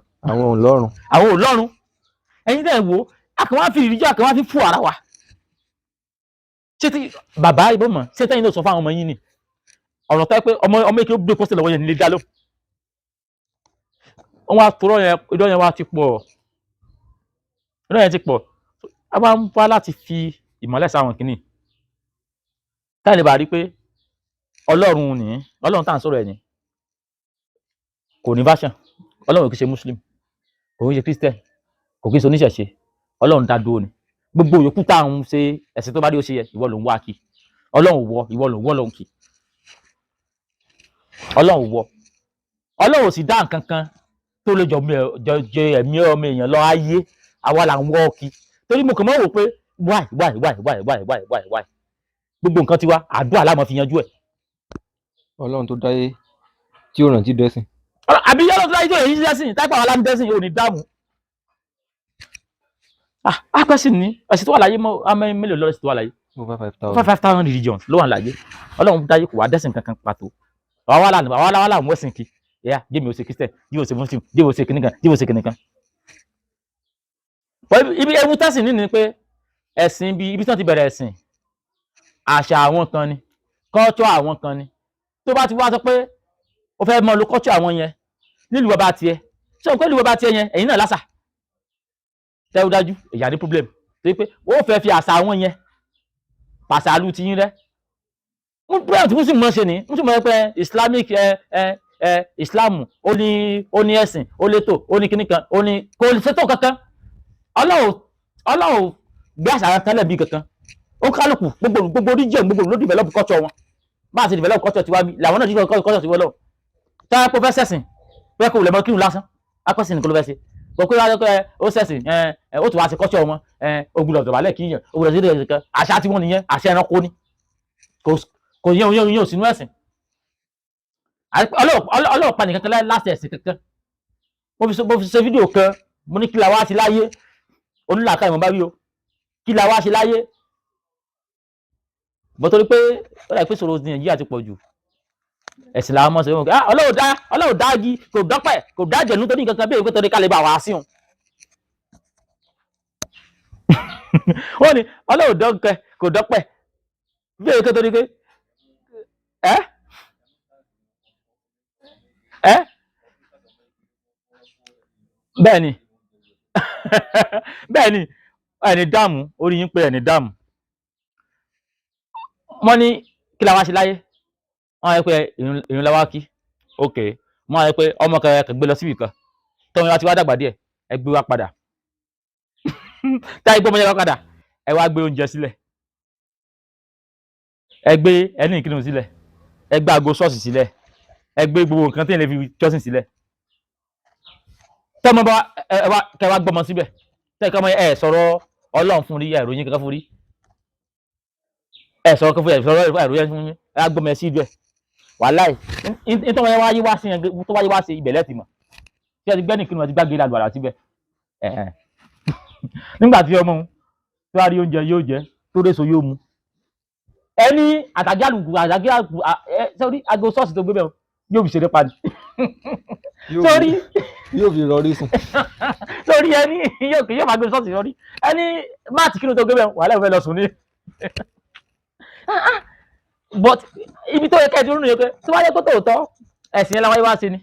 Speaker 2: àwọn Ọlọ́run ẹ̀yin tẹ́ ẹ wo àkànwá fi ìrìjọ àkànwá fi fún ara wa ṣé tí bàbá ìbò mọ̀ ṣé tẹ́yìn náà sọ fún àwọn ọmọ yín ni ọ̀rọ̀ tó yẹ pé ọmọ èké ó gbé pósítẹ̀ lọ́wọ́ yẹn nílé dá ló wọ́n wá torọ́ yẹn idọ́ yẹn wá ti pọ̀ idọ́ yẹn ti pọ̀ a bá ń wá láti fi ìmọ́lẹ̀ sáwọn kìíní táyì lè bá rí pé Ọlọ́run tá à ń sọ̀rọ̀ ẹ̀ ní kò ní version Ọlọ́run kì í ṣe Muslim kò kì í ṣe Christian kò kì í ṣe oníṣẹ̀ṣe Ọlọ́run dá dúró ni gbogbo yòókù tá à ń ṣe ẹ̀sìn tó bá dé ó ṣe yẹ ìwọ ló ń wá kí Ọlọ́run wọ ìwọ ló ń wọ́ lọ́hùn kí Ọlọ́run sì dá nǹkan kan tó lè jọ ẹ̀mí ọmọ èèyàn lọ ayé àwa là ń wọ́ kí torí mo kàn mọ́ wò pé why gbogbo nǹkan tiwa àdúrà la máa fi yanjú ẹ̀.
Speaker 4: Ọlọ́run tó dáyé tí ó rántí dẹ́sìn.
Speaker 2: àbí Ọlọ́run tó dáyé tí ó rántí dẹ́sìn táìpà àwọn aláǹdẹ́sìn yóò ní dáàmú. Apẹ́sìn ní ẹ̀sìn tó wà láyé mélòó lọ́rọ̀ ẹ̀sìn tó wà láyé?
Speaker 4: over
Speaker 2: 5,000 religions ló wà láyé. Ọlọ́run dáyé kò wá dẹ́sìn kankan pàtó. Àwa là ń wẹ́sìn kí. Jẹ́mi ò ṣe Christian, Jẹ́mi ò ṣe Muslim, Jẹ́mi ò ṣe kìnìkan, Jẹ́mi ò ṣe kìnìkan. Ibi ewu tẹ́sìn ní ni pé ẹ̀sìn ibi tí wọ́n ti bẹ̀rẹ̀ ẹ̀sìn àṣà àwọn kan ni culture àwọn kan ni tó bá ti wá sọ pé ó fẹ́ mọ lo culture àwọn yẹn nílùú bàbá tiẹ̀ ṣé òun pé ìlú bàbá tiẹ̀ yẹn ẹ̀yin náà lásà tẹ́wọ́ dájú èyà ní problem torí pé ó fẹ́ fi àṣà àwọn yẹn pàṣàlù ti yín rẹ́ mú búrẹ́dì mú sí mọ́ ṣe ní mú sí mọ́ pé Islamic Islam ó ní ẹ̀sìn ó létò ó ní kíní kan ó ní kò ṣètò kankan Ọlọ́run gbé àṣà kan lẹ̀ bí kankan ó kálukú gbogbo region gbogbo ló develop culture wọn bá a ti develop culture tiwa bí làwọn náà develop culture tiwọn lọ tá a kó fẹ́ sẹ̀sìn pé kò lè mọ kírun lásán akọ́sìn nìkan ló fẹ́ ṣe kò pé wáyé pé ó sẹ̀sìn ó tún wá sí culture wọn ogun dọ̀bálẹ̀ kí yàn ogun dọ̀bálẹ̀ kí yàn àṣà tí wọ́n nìyẹn àṣà ẹranko ni kò yẹn sínú ẹ̀sìn Ọlọ́run pa nìkan kan láti ẹ̀sìn kankan mo fi ṣe fídíò kan mo ní kí la wá sí láyé onílàákà ìmọ̀ bá rí o kí la wá sí láyé bọ́ torí pé ó dà pé sọ̀rọ̀ ní Nàìjíríà ti pọ̀ jù ẹ̀sìn làwọn ọmọ sọ̀rọ̀ Ọlọ́run dá igi kò dọ́pẹ̀ kò dá jẹ̀nu torí nǹkan kan bí èyí torí ká lè bá wàá sí òun wọ́n ní Ọlọ́run dọ́pẹ̀ kò dọ́pẹ̀ bí èyí torí pé bẹ́ẹ̀ ni bẹ́ẹ̀ ni ẹni dáàmú orí yín pé ẹni dáàmú wọ́n ní kí la wá ṣe láyé wọ́n á yẹ pé ìrun la wá kí ok wọ́n á yẹ pé ọmọ kan gbé lọ síbì kan tọ́wọ́n wá ti wá dàgbà díẹ̀ ẹ gbé wá padà táyé gbé ọmọ yẹn wá padà ẹ wá gbé oúnjẹ sílẹ̀ ẹ gbé ẹni ìkírun sílẹ̀ ẹ gbé aago ṣọ́ọ̀ṣì sílẹ̀ ẹ gbé gbogbo nǹkan tí ẹ lè fi jọ́sìn sílẹ̀ tọ́mọ bá ẹ wá kẹ wá gbọ́mọ síbẹ̀ tẹ́ kọ́mọ ẹ sọ̀rọ̀ Ọlọ́run fún rí ìròyìn kankan fún rí ẹ sọ̀rọ̀ kan fún ẹ sọ̀rọ̀ ìròyìn fún ẹ wá gbọ́mọ ẹ sí ibẹ̀ wàláì nítorí wọn wáyé wá sí yẹn tó wáyé wá sí ibẹ̀ lẹ́tì mọ̀ tí ẹ ti gbẹ́ni kírun ẹ ti gbàgbé ìlàgbàrà síbẹ̀ nígbà tí ọmọ tó wá rí oúnjẹ yóò jẹ tó réso yóò mu ẹni àtàgé sórí aago ṣọ́ọ̀ṣì tó gbé bẹ́ẹ̀ yóò fi ṣeré padì sórí
Speaker 4: yóò fi rọrí sùn.
Speaker 2: sórí ẹni yóò máa gbé ṣọ́ọ̀ṣì rọrí ẹni máàtì kírun tó gbé bẹ́ẹ̀ wàhálà ìfẹ́ lọ sùn ní. but ibi tó yẹ kẹ́ ẹ dúró nìyẹn pé tí wọ́n yẹ kó tòótọ́ ẹ̀sìn yẹn làwọn yẹn wá sí ni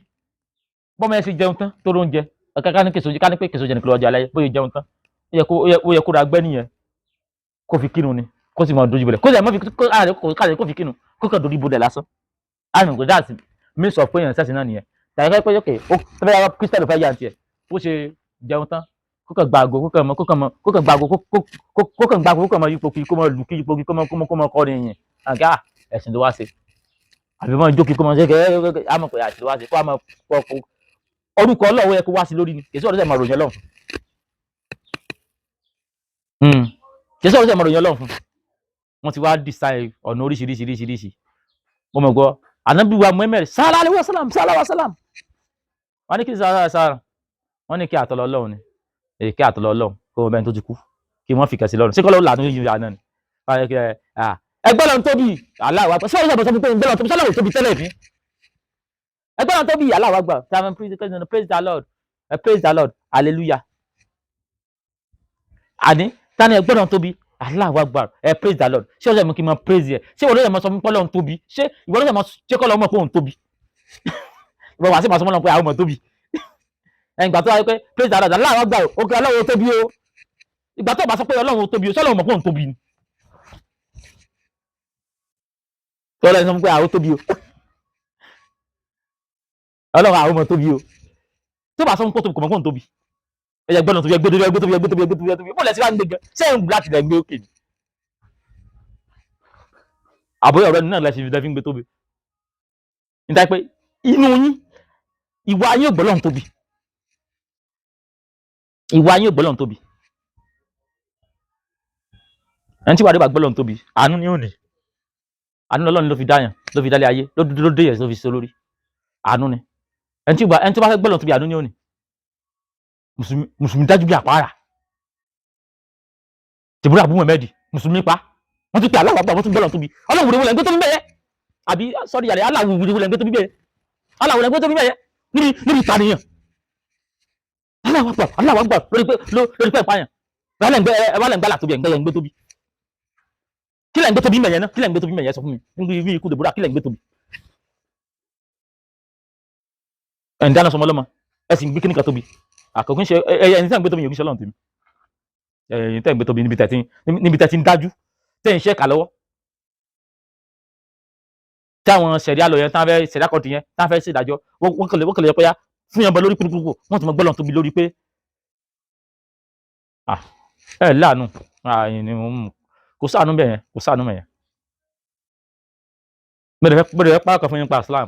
Speaker 2: bọ́mọ yẹn sì jẹun tán tó lóúnjẹ ká ní pé kèso jẹ nìkan lọ́jọ́ alẹ́ bóyá jẹun tán ó yẹ kó ra gbẹ́ nìyẹn kó fi kírun ni kó sì máa dojú bolẹ̀ kó sì máa kó fi kírun kó kàn dojú bolẹ̀ lásán àmì kò dáa sí means of pé èèyàn sẹ́sìn náà nìyẹn tàbí pé ok ó tẹ́lẹ̀ yàrá kírísítẹ́nì fẹ́ yà ní tiẹ̀ bó ṣe jẹun tán kó kàn gba àgò kó kàn gba àgò kó kàn mọ ipò kí kó mọ lù kí ipò kí kó mọ kọ́ ni yẹn àgá ẹ̀sìn ló wá ṣe àbí mọ ìjókòó kó mọ ṣe kẹ́ àmọ̀ pé àṣìló wá ṣe kó àmọ̀ pọ̀ orúkọ Ọlọ́run yẹ kó wá sí lórí ni kèsì ọ̀rọ̀ sẹ̀ máa ròyìn Ọlọ́run kèsì ọ̀rọ̀ sẹ̀ máa ròyìn Ọlọ́run fún wọn ti wá design ọ̀nà oríṣiríṣi mo mọ̀ gbọ́ Ànábì wa Muhammad sallallahu alaihi wasallam wọ́n ní kí sára wọ́n ní kí àtọ̀lọ́ Ọlọ́run ni èyí kí àtọ̀lọ́ Ọlọ́run kó o bẹ́ẹ̀ tó ti kú kí wọ́n fi kẹsì lọ́rùn sí kọ́lọ́ làánú yìí àná ni ẹgbẹ́ lọ́n tóbi Allahu Akbar sọ́yìn sọ́yìn sọ́yìn pé ẹgbẹ́ lọ́n tóbi sọ́lọ́run tóbi tẹ́lẹ̀ fi ẹgbẹ́ lọ́n tóbi Allahu Akbar praise the Lord hallelujah àní tani ẹgbẹ́ lọ́n tóbi Allahu Akbar praise the Lord ṣé ọ̀sẹ̀ mi kì í máa praise yẹ ṣé ìwọ ló yẹ máa sọ fún Ọlọ́run tóbi ṣé ìwọ ló yẹ máa ṣé kọ́ lọ́mọ pé òun tóbi ìwọ wàá sí máa sọ fún Ọlọ́run pé àwọn ọmọ tóbi ìgbà tó wáyé pé praise the Lord Allahu Akbar òkè Ọlọ́run tóbi o ìgbà tó bá sọ pé Ọlọ́run tóbi o ṣé Ọlọ́run mọ̀ pé òun tóbi ni tó Ọlọ́run sọ pé àwọn tóbi o Ọlọ́run àwọn ọmọ tóbi o tó bá sọ pé kò mọ̀ pé òun tóbi ẹyẹ gbọ́dọ̀ tóbi ẹgbẹ́ bó lẹ́sìn wá ń gbé gan sẹ́yìn láti lẹ́ gbé òkè ni àbóyọ̀ ọ̀rọ̀ náà lẹ́sìn fi ń gbé tóbi níta pé inú yín ìwà yín ò gbọ́dọ̀ tóbi ìwà yín ò gbọ́dọ̀ tóbi ẹni tí wàá dé bá gbọ́dọ̀ tóbi àánú ni ò ní àánú Ọlọ́run ló fi dáyàn ló fi dálé ayé ló dé yẹn ló fi so lórí àánú ni ẹni tí bá fẹ́ gbọ́dọ̀ tóbi àánú ni ò ní mùsùlùmí dájú bí àpárá tìbúrò àbúmọ̀ mẹ́ẹ̀dì mùsùlùmí pa wọ́n ti pè Allahu Akbar wọ́n tún gbọ́dọ̀ tóbi Ọlọ́run wùdí wọlé ẹgbẹ́ tó bí bẹ́ẹ̀ àbí sọ́ọ́dì yàrá Allahu wùdí wọlé ẹgbẹ́ tó bí bẹ́ẹ̀ Allahu wùdí ẹgbẹ́ tó bí bẹ́ẹ̀ níbi ìpànìyàn Allahu Akbar lórí pé ìpànìyàn wà lẹ́ ń gbálà tóbi ẹ̀ǹgbẹ́ ẹ̀ǹgbẹ́ tóbi kí lẹ́ ń gbé tóbi mẹ̀yẹ náà kí lẹ́ ń gbé tóbi mẹ̀yẹ sọ fún mi níbi ikú dèbúrà kí lẹ́ ń gbé tóbi ẹ̀ ń dáná sọmọ lọ́mọ ẹ̀ sì ń gbé kíníkà tóbi àkọ́kọ́ ń ṣe ẹ̀yìn tí a ń gbé tóbi yòókù ṣe Ọlọ́run tèmi ẹ̀yìn tí a ń gbé tóbi níbi tẹ̀ tí ń dájú tẹ̀ ń ṣe ẹ̀ka lọ́wọ́ tí àwọn ṣẹ̀ríà lọ yẹn tí wọ́n fẹ́ ṣẹ̀ríà kọ́ọ̀tù yẹn tí wọ́n fẹ́ ṣèdájọ́ wọ́n kàn lè yẹ pé yá fún yẹn bọ lórí kúrúkúrú wọ́n ti mọ gbọ́lọ̀ tóbi lórí pé ẹ láàánú kò sáànú bẹ́ẹ̀ kò sáànú bẹ́ẹ̀ gbọ́dọ̀ fẹ́ pàákàn fún yín pa Islam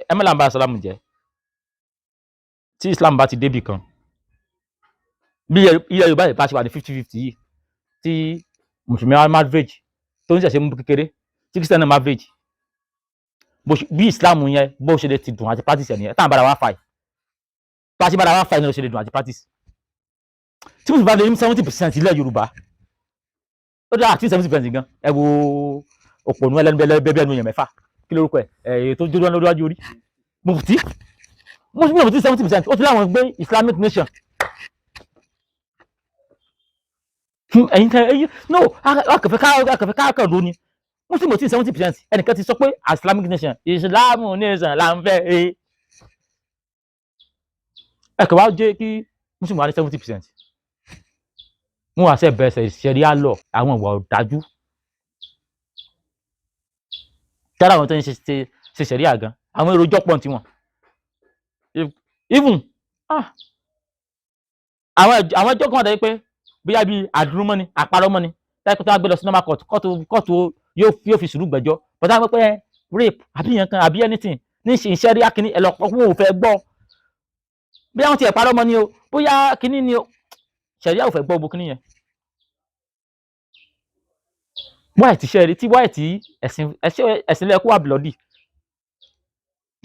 Speaker 2: ẹ mẹ́la ń bá Islam jẹ́ tí Islam bá ti débì kan bí ilẹ̀ Yorùbá yìí bá ṣe wà ní 50-50 yìí tí mùsùlùmí average tó ń ṣẹ̀ṣẹ̀ mú kékeré tí Christian náà average bí Islam yẹn bó ṣe lè ti dùn àti practice ẹ̀ nìyẹn táwọn bára wá fà yìí tó a ṣe bára wá fà yìí ní ló ṣe lè dùn àti practice tí mùsùlùmí bá lè ní 70% ilẹ̀ Yorùbá ó dá àti 70% gan ẹ wo òpònú ẹlẹ́nu èèyàn mẹ́fà kí lórúkọ ẹ̀ tó dúró lórí wájú orí mufti 70% ó ti láwọn gbé Islamic nation ẹ̀yin tẹ ẹ̀yin no akẹfẹ́ káàkiri ló ni Muslim ò tí 70% ẹnìkan ti sọ pé Islamic nation Islam nation là ń fẹ́ ẹ̀kẹ́ wá jẹ́ kí Muslim wà ní 70% wọ́n wá sẹ́ bẹ̀rẹ̀ ṣẹ̀ríà lọ àwọn ìwà ọ̀dájú dára àwọn tó ń ṣe ṣẹ̀ríà gan àwọn èrò jọ́pọ̀ tí wọ́n even àwọn ẹjọ́ kan dẹ̀ pé bóyá bíi àdúrómọ́ni àparọ́mọ́ni táìpẹ́ tó wá gbé lọ sí normal court yóò fi sùúrù gbẹ́jọ́ bọ́tà wọ́n pẹ́ rape àbí yẹn kan àbí anything ní ṣẹ̀ríà kìíní ẹ̀lọ́pọ̀ wọn ò fẹ́ gbọ́ bóyá wọ́n ti ẹ̀parọ́mọ́ ni o bóyá kìíní ni o ṣẹ̀ríà ò fẹ́ gbọ́ gbogbo kìíní yẹn white ṣẹ́ẹ̀rí tí white ẹ̀sìn lẹ́kọ́ wà bloody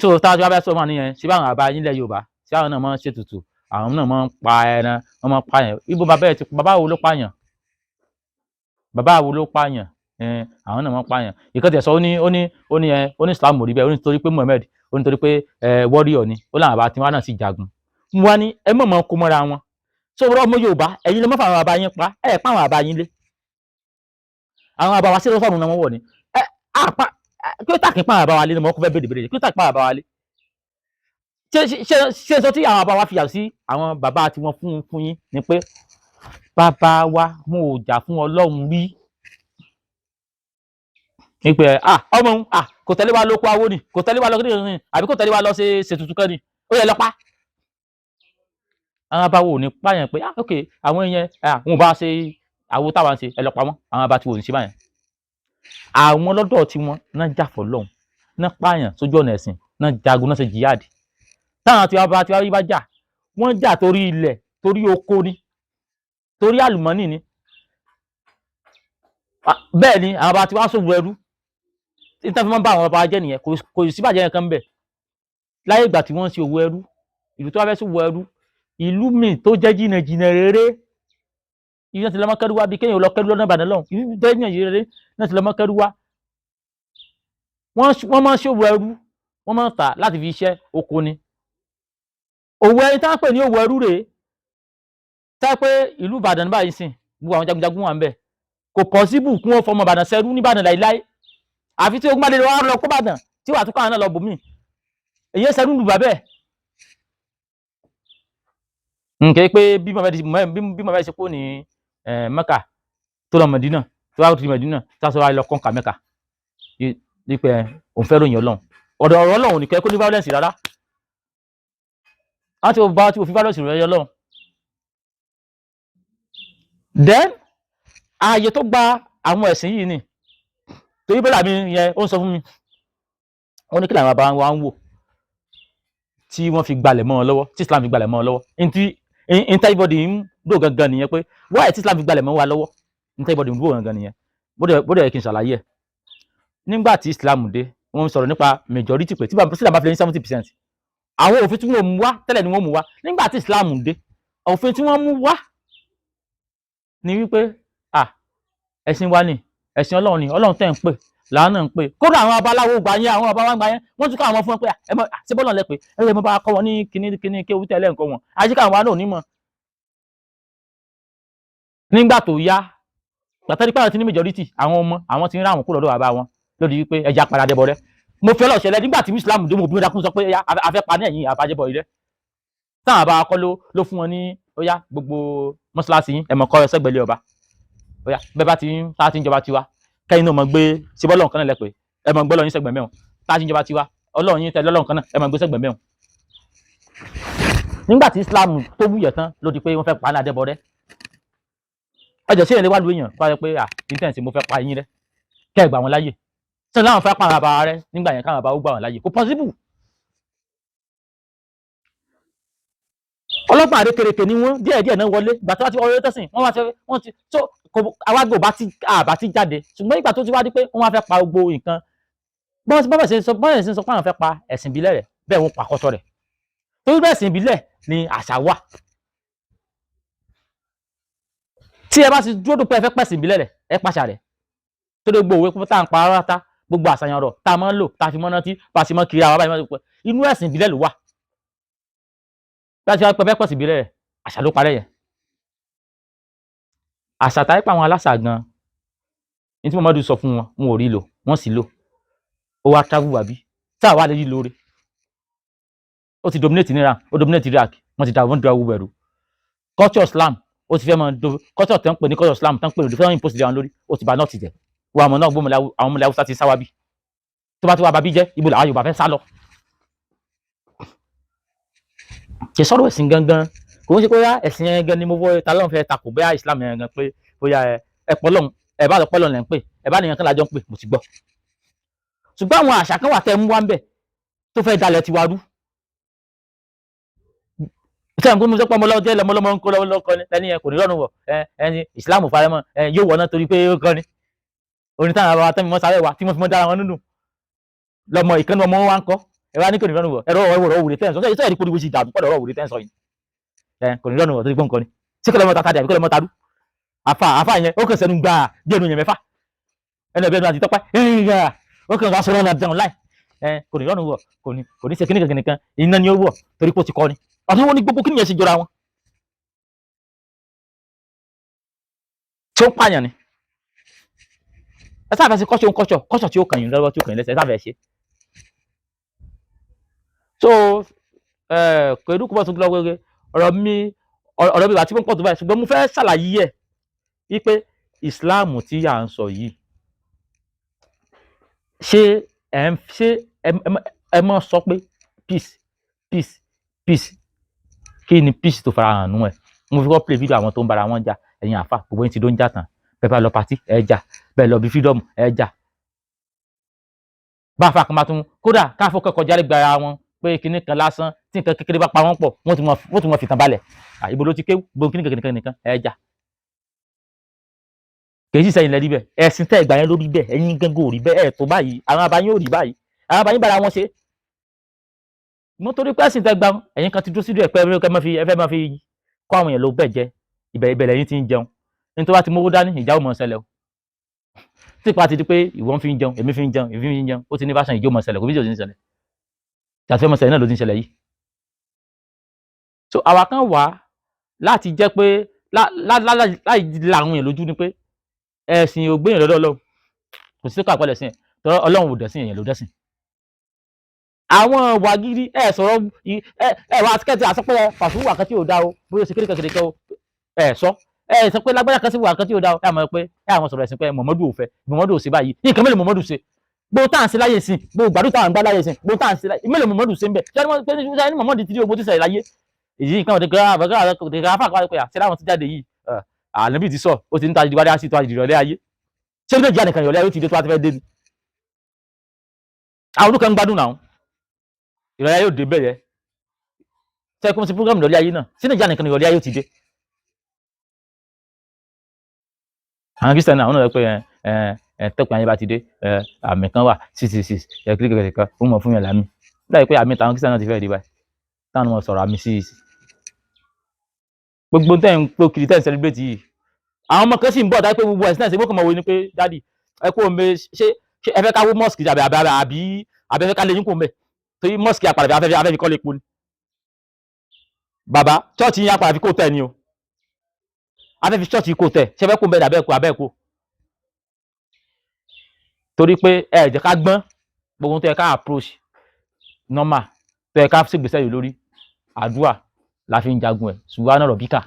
Speaker 2: so táwọn tí wọ́n bá sọ wọn nìyẹn ṣé báwọn àbá yín lẹ̀ Yorùbá ṣé àwọn náà máa ń ṣètùtù àwọn náà máa ń pa ẹran wọ́n máa ń pààyàn ibo bàbá ẹ̀ ti bàbá wo ló pààyàn àwọn náà máa ń pààyàn ìkọ́tẹ̀ sọ ó ní Islam ò rí bẹ́ẹ̀ ó ní torí pé Muhammad ó ní torí pé warrior ni ó láwọn àbá tiwa náà sì jagun wọ́n ní ẹ mọ̀ kó mọ́ra wọn so wọ́n ọmọ Yorùbá ẹ̀yin ló mọ̀ fún àwọn àbá yín pa ẹ̀ pa àwọn àbá yín lé àwọn àbá wa sí lọ́sọ̀rùn náà wọ́n wọ̀ ni kí ó tàkì pa àwọn àbá wa lé ni mo kọ́ fẹ́ bèrè kí ó tàkì pa àwọn àbá wa lé ṣe sọ tí àwọn àbá wa fìyà sí àwọn bàbá tí wọ́n fún yín ni pé bàbá wa wọn ò jà fún Ọlọ́run rí nípa ọmọ òun kò tẹ̀lé wa lóko awó ni kò tẹ̀lé wa lọ kí ni àbí kò tẹ̀lé wa lọ ṣe tuntun kan ni ó yẹ lọ́pàá àwọn abáwo ò ní pààyàn pé ok àwọn èèyàn wọn ò bá ṣe àwo táwọn ṣe ẹ lọ pa wọn àwọn abá tí wọn ò ní ṣe báyẹn àwọn lọ́dọ̀ tí wọn náà jà fọ́lọ́run náà pààyàn sójú ọ̀nà ẹ̀sìn náà jagun náà ṣe jihad táwọn tí wọ́n bá jà wọ́n jà torí ilẹ̀ torí oko ni torí àlùmọ́nì ni bẹ́ẹ̀ ni àwọn abá tí wọ́n ṣòwò ẹrú nítorí wọ́n bá àwọn ọba jẹ́ nìyẹn kò sí bàjẹ́ nǹkan bẹ̀ láyé ìgbà tí wọ́n ṣe òwò ẹrú ìlú tó wá fẹ́ ṣòwò ẹrú ìlú míì tó jẹ́ jìnnà rere ìlú náà ti lọ́mọ kẹ́rù wá bí kéèyàn lọ kẹ́rù lọ́nà Ìbàdàn lọ́hùn ìlú tó jẹ́ jìnnà rere náà ti lọ́mọ kẹ́rù wá wọ́n máa ń ṣòwò ẹrú wọ́n máa ń tà láti fi iṣẹ́ oko ni òwò ẹni tá ń pè ní òwò ẹrú rèé tá pé ìlú Ìbàdàn báyìí sìn gbogbo àwọn jagunjagun wà ń bẹ̀ kò pọ́síbù kí wọ́n fọmọ Ìbàdàn ṣẹrú ní Ìbàdàn láíláí àfi tí ogun bá lè lọ kó Ìbàdàn tí wàá tún káwọn náà lọ bòmíì èyí ṣẹrú lù bàbẹ́ nkè pé bí mo bá ṣe kó ní Mẹ́kà tó lọ Mẹdínà tó wá tó Mẹdínà tó sọ wá lọ kọ́ńkà Mẹ́kà wípé òun fẹ́ ròyìn Ọlọ́run ọ̀dọ̀ ọ̀rọ̀ Ọlọ́run nìkan kó ní violence rárá àwọn tí o bá tí o fi violence ròyìn Ọlọ́run then ààyè tó gba àwọn ẹ̀sìn yìí ni torí bẹ́ẹ̀ mi yẹn ó ń sọ fún mi ó ní kí làwọn bàbá wa ń wò tí wọ́n fi gbalẹ̀ mọ́ ọ lọ́wọ́ tí Islam fi gbalẹ̀ mọ́ ọ lọ́wọ́ everybody ń dò gangan nìyẹn pé why tí Islam fi gbalẹ̀ mọ́ wa lọ́wọ́ everybody ń dò gangan nìyẹn bó dẹ̀ kí n ṣàlàyé ẹ̀ nígbà tí Islam dé wọ́n sọ̀rọ̀ nípa majority pé tí Islam bá fi lé ní 70% àwọn òfin tí wọ́n mú wá tẹ́lẹ̀ ni wọ́n mú wá nígbà tí Islam dé òfin tí wọ́n mú wá ni wípé ẹ̀sìn wa ni ẹ̀sìn Ọlọ́run ni Ọlọ́run tẹ̀ ń pè làánà ń pè kódà àwọn babaláwo gbà yẹn àwọn bàbá wa gbà yẹn wọ́n tún ká àwọn fún wọn pé ṣé bọ́lọ̀ lẹ pé ẹ bá kọ́ wọn ní kíní kéwú tẹ́lẹ̀ nǹkan wọn àyíká àwọn náà onímọ̀ nígbà tó yá gbàtẹ́rí pàrọ̀ tí ní majority àwọn ọmọ àwọn tí ń ráwọn kó lọ́dọ̀ bàbá wọn lórí wípé ẹja padà dẹbọ rẹ mo fi ọlọ́ọ̀ṣẹ́ lẹ nígbà tí Islam dé mo bí wọn dákún sọ pé afẹ́ pa ní ẹ̀yìn àbájẹbọ rẹ táwọn àbá akọ́ ló fún wọn ní ó yá gbogbo mọ́ṣáláṣí ẹ̀mọ̀ kọ́ sẹ́gbẹ̀lẹ́ ọba ó yá bẹ́ẹ̀ bá ti ń jọba tiwa kẹ́yìn náà mọ̀ gbé sí bọ́lọ̀ nǹkan náà lẹ́pẹ́ ẹ mọ̀ gbọ́ lọ́yìn sẹ́gbẹ̀ mẹ́wọ̀n tá a ti ń jọba tiwa Ọlọ́run yín tẹ lọ́lọ́ nǹkan náà ẹ mọ̀ gbé sẹ́gbẹ̀ mẹ́wọ̀n. nígbà tí Islam tó wúyẹ̀ tán ló di pé wọ́n fẹ́ pa á náà dẹ́bọ rẹ ọjọ́ sí ìrìnlẹ̀ wà lóyún kó wáyé pé intense mo fẹ́ pa yín rẹ kẹ́ ẹ̀ gbà wọn láyè tí wọ́n láwọn fẹ́ pa àwọn àbá rẹ nígbà yẹn káwọn àbá ó gbà wọn láyè kò possible. ọlọ́pàá àrékèrèkè ni wọ́n díẹ̀díẹ̀ náà wọlé gbàtí wọ́n ti wọlé tẹ̀sìn wọ́n ti tó awágbó bá ti jáde ṣùgbọ́n ìgbà tó ti wá di pé wọ́n wá fẹ́ pa gbogbo nǹkan bọ́ọ̀sì ṣe sọ pé àwọn fẹ́ pa ẹ̀sìn ìbílẹ̀ rẹ̀ bẹ́ẹ̀ wọ́n pa kọ́tọ́ rẹ̀ torí bẹ́ẹ̀ ẹ̀sìn ìbílẹ̀ ni àṣà wà tí ẹ bá ti dúró dùn pé ẹ fẹ́ pẹ̀sìn ìbílẹ̀ rẹ̀ ẹ pàṣà rẹ̀ tó dé gbogbo òwe tá à ń pa ara ta gbogbo àṣàyàn ọ̀rọ̀ tá a máa ń lò tá a fi mọ́ rántí bá a ṣe mọ́ kiri àwọn báyìí mọ́ inú ẹ̀sìn ìbílẹ̀ ló wà bí a ti wá pẹ́ pọ̀ sí ìbílẹ̀ rẹ̀ àṣà ló parẹ́ yẹn àṣà táyé pa àwọn aláṣà gan ní tí Muhammadu sọ fún wọn wọn ò rí lò wọ́n sì lò ó wá travel wà bí tá a wá lè rí lóore ó ti dominate ní Iran ó dominate Iraq wọ́n ti da owó ẹ̀rù culture Islam ó ti fẹ́ mọ culture tẹ́ ń pè ní culture Islam tẹ́ ń pè ní fẹ́ràn impose ìdíyàwó lórí ó ti bá náà ti jẹ́ wọ́n àmọ́ náà gbọ́mọ àwọn ọmọ ilẹ̀ Haúsá ti sáwá bí tó bá ti wá babí jẹ́ ibo làwọn Yorùbá fẹ́ sá lọ. kì í sọ̀rọ̀ ẹ̀sìn gangan kò ń ṣe pé ẹ̀sìn yẹn gan ni mo fọ́ ta lọ́n fẹ́ takò bóyá Islam yẹn gan pé bóyá ẹ pọ́ lọ́hùn ẹ bá lọ pọ́ lọ́hùn lẹ́ ń pè ẹ bá nìyẹn kan lájọ ń pè mo ti gbọ́. ṣùgbọ́n àwọn àṣà kan wà tẹ́ mú wá ń bẹ̀ tó fẹ́ dalẹ̀ tiwa rú. sẹ́yìn kó mo sọ pé ọmọlọ́jẹ́ lọmọlọ́mọ ń kó lọ́kọ́ ni ẹni yẹn kò ní lọ́rùn wọ̀ ẹni Islam faramọ́ yóò wọ̀ náà torí pé ó kọ́ ni. orin táwọn àwọn atẹ́mi mọ́ sáré wa tí wọ́n fi mọ́ dára wọn nínú lọmọ ìkànnì ọmọ wa ń kọ́ ẹ wá ní kò ní lọ́rùn wọ̀ ẹ̀rọ ọ̀rọ̀ òwúrẹ́ tẹ́ ń sọ sẹ́yìn ní kórìíwé sí ìdààmú pọ̀lọ̀ ọ̀rọ̀ òwúrẹ́ tẹ́ ń sọ yìí kò ní lọ́rùn wọ̀ torí pé nǹkan ni sí kí lọ́mọ tata dàbí kí lọ́mọ tarú àfa yẹn ó kàn sẹ́nu gbà bí ẹnu yẹn mẹ́fà ẹnu ẹ̀bẹ̀ ẹnu àti tọ́pẹ́ ó kàn wá sọ̀rọ̀ náà dẹ̀hùn láì kò ní lọ́rùn wọ̀ kò ní ṣe kíní kankan iná ni ó wọ̀ torí pé ó ti kọ́ ni ọ̀tún wọn ní gbogbo kíni yẹn ṣe jọra wọn tí ó ń pààyàn ni ẹ sáfẹ́ sí kọ́ṣọ̀ tí ó kàn yín lọ́wọ́ tí ó kàn yín lẹ́sẹ̀ ẹ sáfẹ́ ṣe. so kò edu kò bọ́ tó lọ́wọ́ ọ̀rọ̀ mi àti pọ̀ tó báyìí ṣùgbọ́n mo fẹ́ ṣàlàyé ẹ̀ wípé ìsìláàmù tí à ń sọ yìí ṣé ẹ mọ̀ sọ pé peace kí ni peace tó fara hàn nú ẹ̀ mo fi kọ́ play video àwọn tó ń bára wọn jà ẹ̀yin àfà gbogbo yín ti dó ń jà tán bẹ́ẹ̀ bá lọ pàtí ẹ̀ jà bẹ́ẹ̀ lọ bí freedom ẹ̀ jà bá a fà kàn máa tún kódà káfọ́ kẹ́kọ̀ọ́ jáde gbára wọn pé kinní kan lásán tí nǹkan kékeré bá pa wọ́n pọ̀ wọ́n ti mọ̀ fìtàn balẹ̀ ibo ló ti kéwù gbogbo kinní kankan nìkan ẹ̀ jà kèé sì sẹ́yìn lẹ́rí bẹ́ẹ̀ ẹ̀sìn tẹ́ ìgbà yẹn lórí bẹ́ẹ̀ ẹ̀yin gángan ò rí bẹ́ẹ̀ ẹ̀ tó báyìí àwọn abayín ò rí báyìí àwọn abayín bára wọn ṣe mo torí pé ẹ̀sìn tẹ́ gbà ẹ̀yin kan ti dúró sídìí ẹ̀pẹ́ ẹ fẹ́ máa fi kọ́ àwọn èèyàn ló bẹ̀ jẹ́ ibẹ̀ lẹ́yìn ti ń jẹun ní tó bá ti mówó dání ìjà ò mọ̀ ṣẹlẹ̀ o tí ìpa ti di pé ìwọ fi ń jẹun èmi fi ń jẹun ó ti ní fásán ìjó mọ̀ ṣẹlẹ̀ kò bí ìjọ ti ń ṣẹlẹ̀ tàbí ọmọ ṣẹlẹ̀ náà ló ti ń ṣẹlẹ̀ yìí so àwa kan wà láti jẹ́ pé láì la àwọn èèyàn lójú ni pé ẹ̀sìn ò gbéyàn lọ́dọ̀ Ọlọ́run kò sí ká pẹ̀lẹ́ sí ẹ̀ tọ́rọ Ọlọ́run ò dẹ̀sìn èèyàn ló dẹ̀sìn àwọn wà gidi sọ̀rọ̀ wà tíkẹ́tì àsọpẹ́ fàṣúwà kan tí ò dá o bóyá ó ṣe kékeré kan sọ sọ pé lágbájá kan sí wà kan tí ò dá o àmọ́ pé àwọn sọ̀rọ̀ ẹ̀sìn pé Muhammadu ò fẹ́ Muhammadu ò ṣe báyìí nǹkan mélòó Muhammadu ṣe gbogbo tá à ń ṣe láyé sìn gbogbo gbàdúrà táwọn ń gbá láyé sìn gbogbo tá à ń ṣe láyé mélòó Muhammadu ṣe ń bẹ̀ ṣé ní Muhammadu ti rí ogun tí ṣẹlẹ̀ láyé èyí nǹkan òde gàáfà kan pé àṣẹ láwọn ti jáde yìí ànábì ti sọ ó ti ń ta ìdíwárí àti ìtọ́ ìdìrọ̀lẹ́ ayé ṣé ní ìjà nìkan ìrọ̀lẹ́ ayé ó ti dé tó wá ti fẹ́ dé ni àwọn olùkọ́ ń gbádùn náà ìrọ̀lẹ́ ayé ò dé bẹ́ẹ̀ yẹ ṣé kí wọ́n ti program ìrọ̀lẹ́ ayé náà ṣé ní ìjà nìkan ìrọ̀lẹ́ ayé ó ti dé àwọn Christian náà àwọn náà rẹ pé tẹ́pẹ́ ayé bá ti dé àmì kan wà 666 kíríkẹ̀kẹ̀ kan ó mọ̀ fún yàn lámì láì pé àmì táwọn Christian náà ti fẹ́ rí báyìí táwọn ọmọ sọ̀rọ̀ àmì 666 gbogbo tẹ́ ń pé kiri tẹ́ ń celebrate yìí àwọn ọmọ kan sì ń bọ̀ dájú pé gbogbo ẹ̀sìn náà ṣe mọ́kànmọ́ wo ni pé dádì ẹ kó omi ṣé ẹ fẹ́ ká wó mosque àbí abẹ́fẹ́ ká lè yín kó mẹ́ torí mosque àpàdé afẹ́fẹ́ kọ́ lè po ni bàbá church yín apàdé kó tẹ̀ ni o afẹ́fẹ́ church kó tẹ̀ ṣe fẹ́ kó mẹ́ abẹ́ẹ̀kó torí pé ẹ jẹ́ ká gbọ́n gbogbo tó yẹ ká approach normal tó yẹ ká ṣègbésẹ̀ yìí lórí àdúrà la fi ń jagun ẹ̀ ṣùgbọ́n náà rọ̀ bíkà